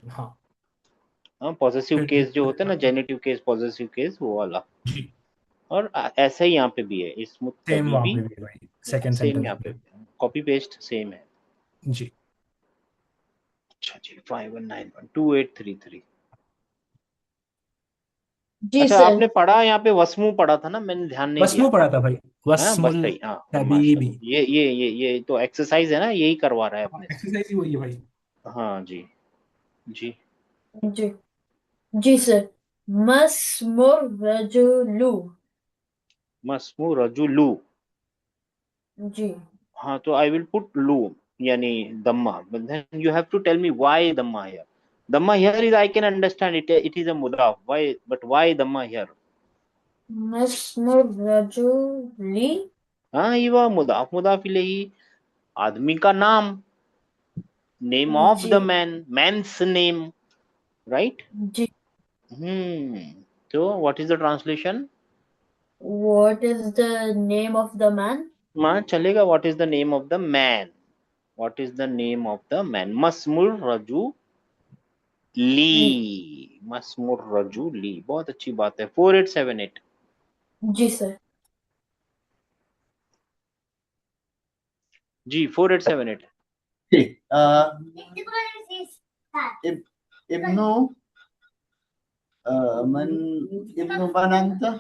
हाँ। हाँ, पॉजेसिव फिर केस जो होता है ना, जेनेटिव केस, पॉजेसिव केस, वो वाला। जी और ऐसा ही यहाँ पे भी है, इसमें सेम तभी वहां भी पे भी है भाई, सेकंड सेम, सेंटेंस यहाँ पे में। कॉपी पेस्ट सेम है। जी। अच्छा जी, 5191 2833। जी अच्छा, सर। आपने पढ़ा यहाँ पे वस्मु पढ़ा था ना, मैंने ध्यान नहीं दिया। वस्मु पढ़ा था भाई, हाँ बस वस्मुल सही, हाँ तबीबी। माशाल्लाह। ये तो एक्सरसाइज है ना, यही करवा रहा है अपने से। एक्सरसाइज ही वही है भाई। हाँ जी। जी। जी जी सर। मस्मुर रजुलू। मस्मू रजुलू। जी हाँ, तो आई विल पुट लू, यानी दम्मा, but then you have to tell me why dhamma here. Dhamma here is, I can understand it, it is a mudaf, why, but why dhamma here? मस्मुर रजुली। हाँ, ये वह मुदाफ, मुदाफ इलैहि, आदमी का नाम, नेम ऑफ जी the man, man's name, right. जी। तो what is the translation? What is the name of the man? Man चलेगा, what is the name of the man, what is the name of the man, मस्मुर रजू ली। ली, मस्मुर रजू ली। बहुत अच्छी बात है। 4878। जी सर। जी 4878। ठीक। इब्नु मन इब्नु मनंता।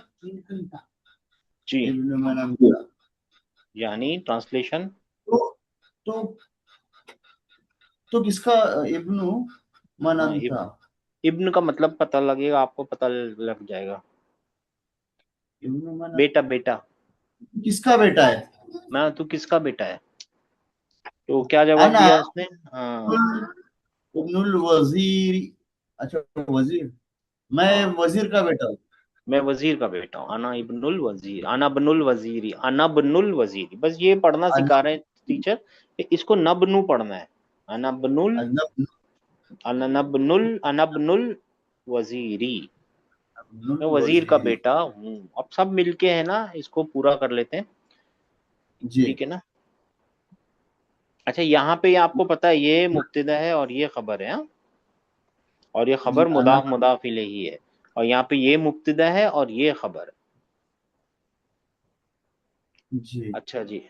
जी, इब्नु मनंता। यानी ट्रांसलेशन। तो तो तो किसका इब्नु हाँ, मनंता? इब्न का मतलब पता लगेगा आपको, पता लग जाएगा। इब्नु मनंता बेटा, बेटा। किसका बेटा है? मैं, तू किसका बेटा है? तो क्या जवाब अना दिया उसने? हाँ इब्नुल वजीर। अच्छा वजीर, मैं हाँ, वजीर का बेटा हूँ। मैं वजीर का बेटा हूँ। अना इब्नुल वजीर, अना बनुल वजीरी, अना बनुल वजीरी। बस ये पढ़ना सिखा रहे हैं टीचर, इसको नबनु पढ़ना है। अना बनुल, अना बनुल वजीरी, मैं वजीर का बेटा हूँ। अब सब मिलके है ना, इसको पूरा कर लेते हैं, जी ठीक है ना। अच्छा, यहाँ पे आपको पता है ये मुब्तदा है और ये खबर है, हाँ? और ये जी खबर अना मुदाफ मुदाफ इलैहि है, और यहाँ पे ये मुब्तदा है और ये खबर। जी अच्छा जी,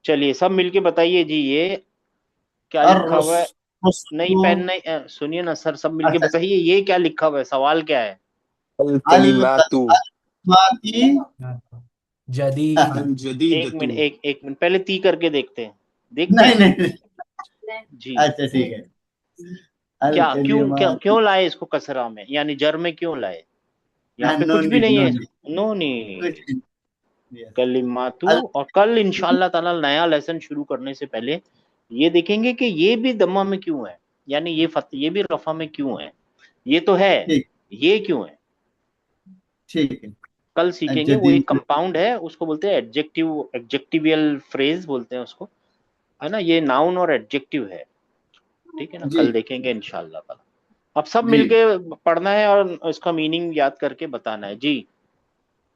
चलिए सब मिलके बताइए जी, ये क्या और लिखा हुआ है? नहीं, पेन नहीं, सुनिए ना सर, सब मिलके अच्छा बताइए ये क्या लिखा हुआ है, सवाल क्या है? अल अल कलिमातु माती जदीद। अल एक जदीदतु। मिनट, एक मिनट, पहले ती करके देखते हैं, देखते नहीं हैं नहीं। जी। अच्छा ठीक है। अल क्या, कलिमाती क्यों लाए इसको कसरा में, यानी जर में क्यों लाए? यहाँ पे नो कुछ भी नीड नहीं नो है। नीड नो कुछ नहीं, नहीं। Yes. कलिमातु। अल और कल इंशाल्लाह ताला नया लेसन शुरू करने से पहले ये देखेंगे कि ये भी दम्मा में क्यों है, यानी ये भी रफा में क्यों है। ये तो है, ठीक ये क्यों है? ठीक है। कल सीखेंगे। वो एक कंपाउंड है, उसको बोलते हैं एडजेक्टिवियल फ्रेज बोलते हैं उसको, है ना। ये नाउन और एडजेक्टिव है, ठीक है ना। जी। कल देखेंगे इंशाल्लाह ताला। अब सब जी। मिलके पढ़ना है और इसका मीनिंग याद करके बताना है जी।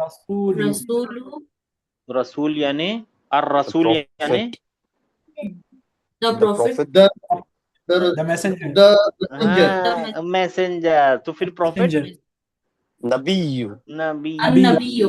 रसूल रसूल रसूल यानी और रसूल the यानी prophet the the profit prophet the the messenger the messenger हाँ मैसेंजर। तो फिर प्रॉफिट मैसेंजर नबी नबी अन्नबियो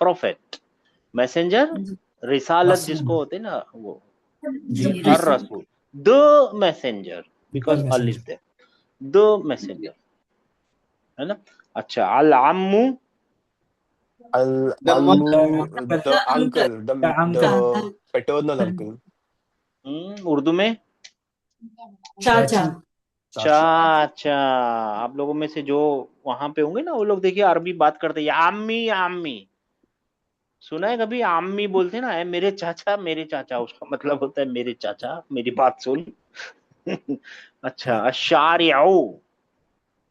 प्रोफेट मैसेंजर रिसालत रसूल जिसको होते ना वो जी और रसूल रसूल द मैसेंजर द बिकॉज अल is messenger there the messenger, है ना। अच्छा अल अम्मू the mother the the uncle uncle the uncle paternal uncle Urdu में चाचा चाची चाचा चाचा। आप लोगों में से जो वहां पे होंगे ना, वो लोग देखिए अरबी बात करते हैं, आम्मी आम्मी सुना है कभी? आम्मी बोलते हैं ना, "ए, मेरे चाचा", उसका मतलब होता है मेरे चाचा मेरी बात सुन। अच्छा अशारिउ,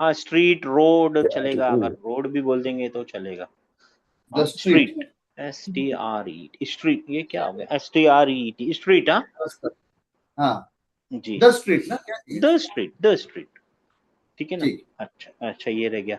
हाँ स्ट्रीट रोड चलेगा, अगर शारिउ रोड भी बोल देंगे तो चलेगा। the हाँ street स्ट्रीट STRET स्ट्रीट, ये क्या हो गया STRET स्ट्रीट। हाँ हाँ जी the street ना क्या चीज? द स्ट्रीट, ठीक है ना। ठीक अच्छा अच्छा ये रह गया।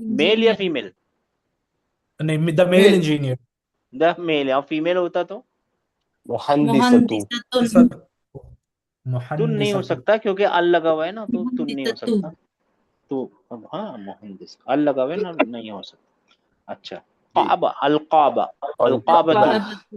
मेल या इंजीनियर फीमेल? नहीं the male male engineer the male, और फीमेल होता तो मुहंदिसतु तुन नहीं हो मुहंदिसतु सकता क्योंकि अल लगा हुआ है ना, तो तुन नहीं हो मुहंदिसतु सकता। तो अब हाँ मुहंदिस अल लगा हुआ है ना, नहीं हो सकता। अच्छा जी काबा अलकाबा और अलकाबतु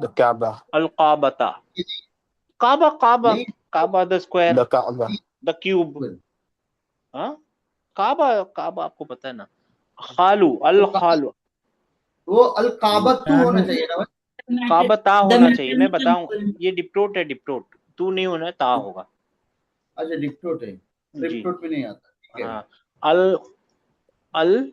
the Kaaba अलकाबता काबा काबा नहीं काबा the square the Kaaba the cube. हाँ काबा काबा आपको पता है ना। खालू अल खालू वो अलकाबतु होना चाहिए ना भाई। काबता द होना चाहिए। मैं मैटरनिटी बताऊं, ये डिप्टोट है, डिप्टोट तू नहीं होना है, ता होगा अच्छा डिप्टोट है, जी। डिप्टोट में नहीं आता, ठीक है। हाँ अल अल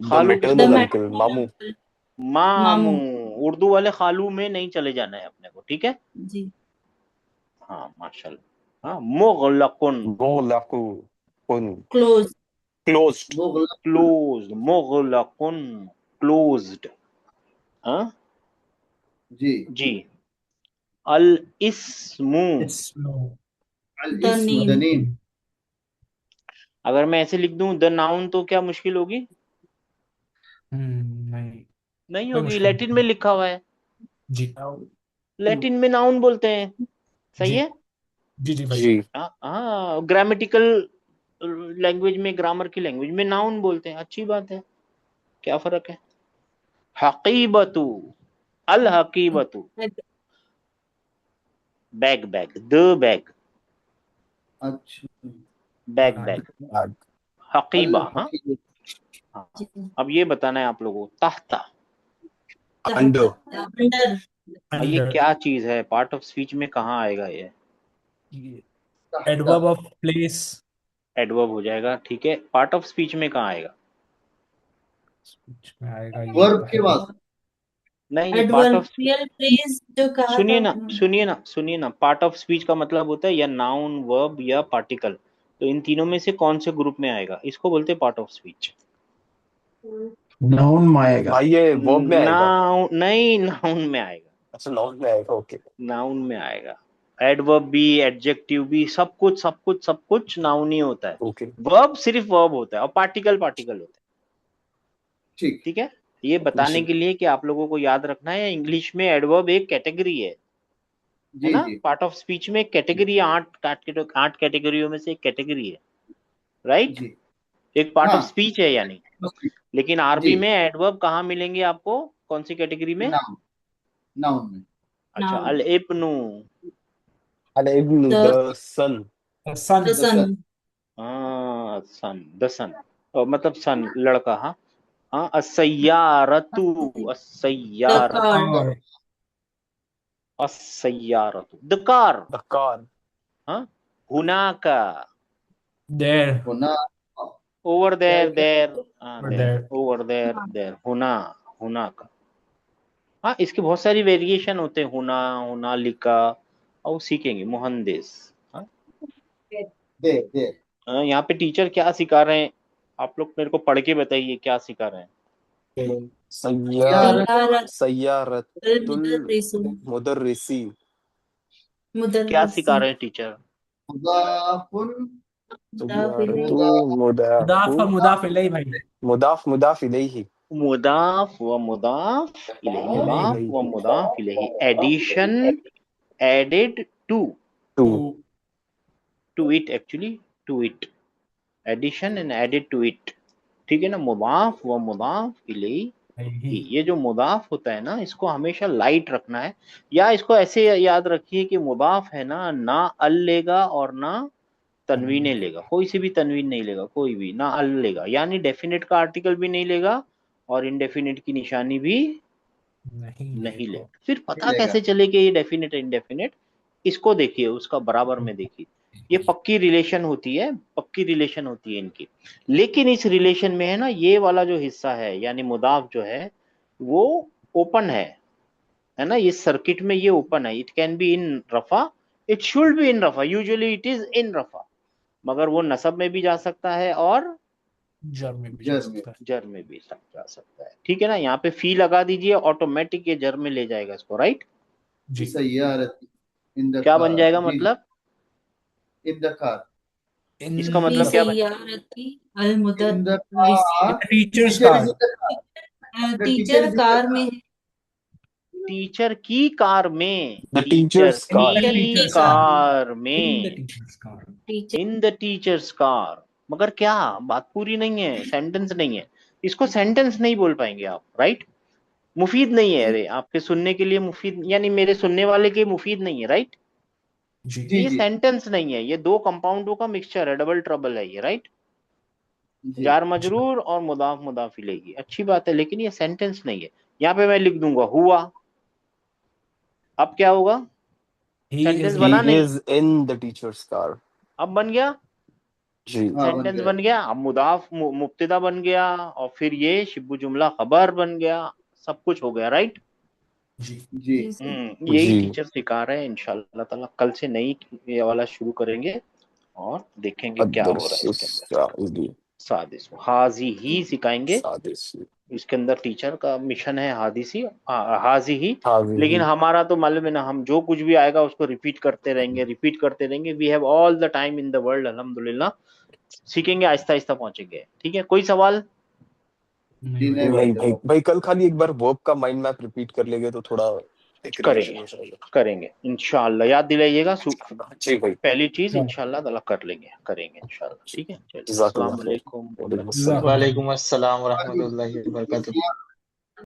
the खालू द किसको maternal बोलते uncle मैटरनिटी मामू अंकल हैं? मामू। मामू उर्दू वाले खालू में नहीं चले जाना है अपने को, ठीक है। जी हाँ माशाल्लाह। हाँ मुगलकुन मुगलकु कुन क्लोज closed मुगलक क्लोज्ड मुगलकुन क्लोज्ड। हाँ जी जी अल इस्मु, इस्मो द अल इस्म नेम द नेम अगर मैं ऐसे लिख दूं द नाउन तो क्या मुश्किल होगी? नहीं नहीं कोई होगी, मुश्किल लैटिन में नहीं लिखा हुआ है। जी लैटिन में नाउन बोलते हैं, सही जी है। जी भाई जी हाँ ग्रामेटिकल लैंग्वेज में, ग्रामर की लैंग्वेज में नाउन बोलते हैं, अच्छी बात है, क्या फर्क है। हकीबतु अल हकीबतु बैग बैग द बैग अच्छा बैग बैग bag हकीबा। अल हाँ हकीम हाँ। अब ये बताना है आप लोगों को, ताहता under अंडर ये अंडर क्या चीज है, पार्ट ऑफ स्पीच में कहाँ आएगा ये? तहता एडवर्ब ऑफ प्लेस एडवर्ब हो जाएगा, ठीक है। पार्ट ऑफ स्पीच में कहाँ आएगा? स्पीच में आएगा ये वर्ब के बाद नहीं पार्ट ऑफ, एडवर्बियल फ्रेज जो कहा था सुनिए ना आपने सुनिए ना सुनिए ना, पार्ट ऑफ स्पीच का मतलब होता है या नाउन वर्ब या पार्टिकल। तो इन तीनों में से कौन से ग्रुप में आएगा, इसको बोलते हैं पार्ट ऑफ स्पीच। नाउन में आएगा। भाई ये verb में आएगा नाउन नहीं, नाउन में आएगा, अच्छा नाउन में आएगा ओके नाउन में आएगा। एडवर्ब भी एडजेक्टिव भी सब कुछ नाउन ही होता है। ओके वर्ब सिर्फ वर्ब होता है और पार्टिकल पार्टिकल होता है, ठीक ठीक है। ये बताने जी के लिए कि आप लोगों को याद रखना है, इंग्लिश में एडवर्ब एक कैटेगरी है जी ना। जी पार्ट ऑफ स्पीच में कैटेगरी, आठ कैटेगरियों में से एक कैटेगरी है, राइट। जी एक पार्ट ऑफ हाँ स्पीच है यानी। लेकिन जी आरबी में एडवर्ब कहाँ मिलेंगे आपको, कौन सी कैटेगरी में? नाउन नाउन में अच्छा नाउन अल इब्नु, अल ibn the the son son the the son son हाँ सन द सन, मतलब सन लड़का। हाँ हाँ अस्सय्यारतु द अस्सय्यारतु कार कार अस्सय्यारतु द कार। the car हाँ हुनाका देयर होना ओवर देयर, क्या- there, Over there, there. Over there, there, हुना, हुना का। हाँ, इसके बहुत सारी वेरिएशन होते हैं, हुना, हुनालिका, और सीखेंगे मुहंदिस। हाँ, दे यहाँ पे टीचर क्या सिखा रहे हैं, आप लोग मेरे को पढ़ के बताइए क्या सिखा रहे हैं। सय्यारत सय्यारतुल मुदर्रिसु मुदर्रिसी। क्या सिखा मुदर्रिसी रहे हैं टीचर? मुदाफुन सय्यारतु मुदाफ और मुदाफ इलैहि भाई। मुदाफ इलैहि। मुदाफ व मुदाफ इलैहि, मुदाफ व मुदाफ इलैहि, addition, added to, to to it, actually to it, addition and added to it, ठीक है ना। मुदाफ व मुदाफ इलैहि, ये जो मुदाफ होता है ना, इसको हमेशा लाइट रखना है, या इसको ऐसे याद रखिए कि मुदाफ है ना अल लेगा और ना तनवीन लेगा, कोई से भी तनवीन नहीं लेगा, कोई भी ना अल लेगा, यानी डेफिनेट का आर्टिकल भी नहीं लेगा और इनडेफिनेट की निशानी भी नहीं लेगा। फिर पता लेगा। कैसे चले कि ये डेफिनेट इनडेफिनेट? इसको देखिए, उसका बराबर में देखिए, ये पक्की रिलेशन होती है, पक्की रिलेशन होती है इनकी। लेकिन इस रिलेशन में है ना, ये वाला जो हिस्सा है यानी मुदाफ जो है वो ओपन है ना, इस सर्किट में ये ओपन है। इट कैन बी इन रफा, इट शुड बी इन रफा, यूजुअली इट इज इन रफा, मगर वो नसब में भी जा सकता है और जर में भी जर जा में। सकता है। जर में भी जा सकता है, ठीक है ना। यहाँ पे फी लगा दीजिए, ऑटोमेटिक ये जर में ले जाएगा इसको, राइट। जी। सय्यारत इन द क्या बन जाएगा जी, मतलब? इन द कार इन इसका फी मतलब क्या बन- सय्यारती अल इन द मुदर्रिसी car teacher's teacher car. Is in the car teacher car में है। टीचर की कार में, The टीचर teacher's car. की टीचर्स कार इन द में, teacher's car. Teacher in the teacher's car, मगर क्या बात पूरी नहीं है, सेंटेंस नहीं है, इसको सेंटेंस नहीं बोल पाएंगे आप, राइट। मुफीद नहीं है, अरे आपके सुनने के लिए मुफीद, यानी मेरे सुनने वाले के मुफीद नहीं है, राइट। जी। जी ये जी सेंटेंस नहीं है, ये दो कंपाउंडों का मिक्सचर है, डबल ट्रबल है ये, राइट। जी जार मजरूर और मुदाफ मुदाफ इलैहि, अच्छी बात है, लेकिन ये सेंटेंस नहीं है। यहाँ पे मैं लिख दूंगा हुआ, अब क्या होगा? He सेंटेंस is बना He नहीं, is in the teacher's car. अब बन गया, जी। हाँ, बन सेंटेंस गया। बन गया। अब मुदाफ मुब्तदा बन गया और फिर ये शिब्बु जुमला खबर बन गया, सब कुछ हो गया, राइट। जी। जी यही जी। टीचर सिखा रहे हैं, इंशाल्लाह ताला कल से नई ये वाला शुरू करेंगे और देखेंगे क्या हो रहा है इसके अंदर। सादिस हाजी ही सिखाएंगे, इसके अंदर टीचर का मिशन है हादिसी हाजी ही, लेकिन हमारा तो मालूम है ना, हम जो कुछ भी आएगा उसको रिपीट करते रहेंगे। We have all the time in the world, अल्हम्दुलिल्लाह, सीखेंगे, आहिस्ता आहिस्ता पहुंचेंगे, ठीक है। कोई सवाल? जी नहीं नहीं नहीं भाई कल खाली एक बार वर्ब का माइंड मैप रिपीट कर लेंगे तो थोड़ा एक रिविजन हो जाएगा। करेंगे इंशाल्लाह, याद दिलाइएगा। जी भाई। पहली चीज इंशाल्लाह ताला करेंगे इंशाल्लाह, ठीक है। चलिए, जज़ाकल्लाह अस्सलाम वालेकुम। जज़ाकल्लाह। वालेकुम अस्सलाम व रहमतुल्लाहि व बरकातुहू।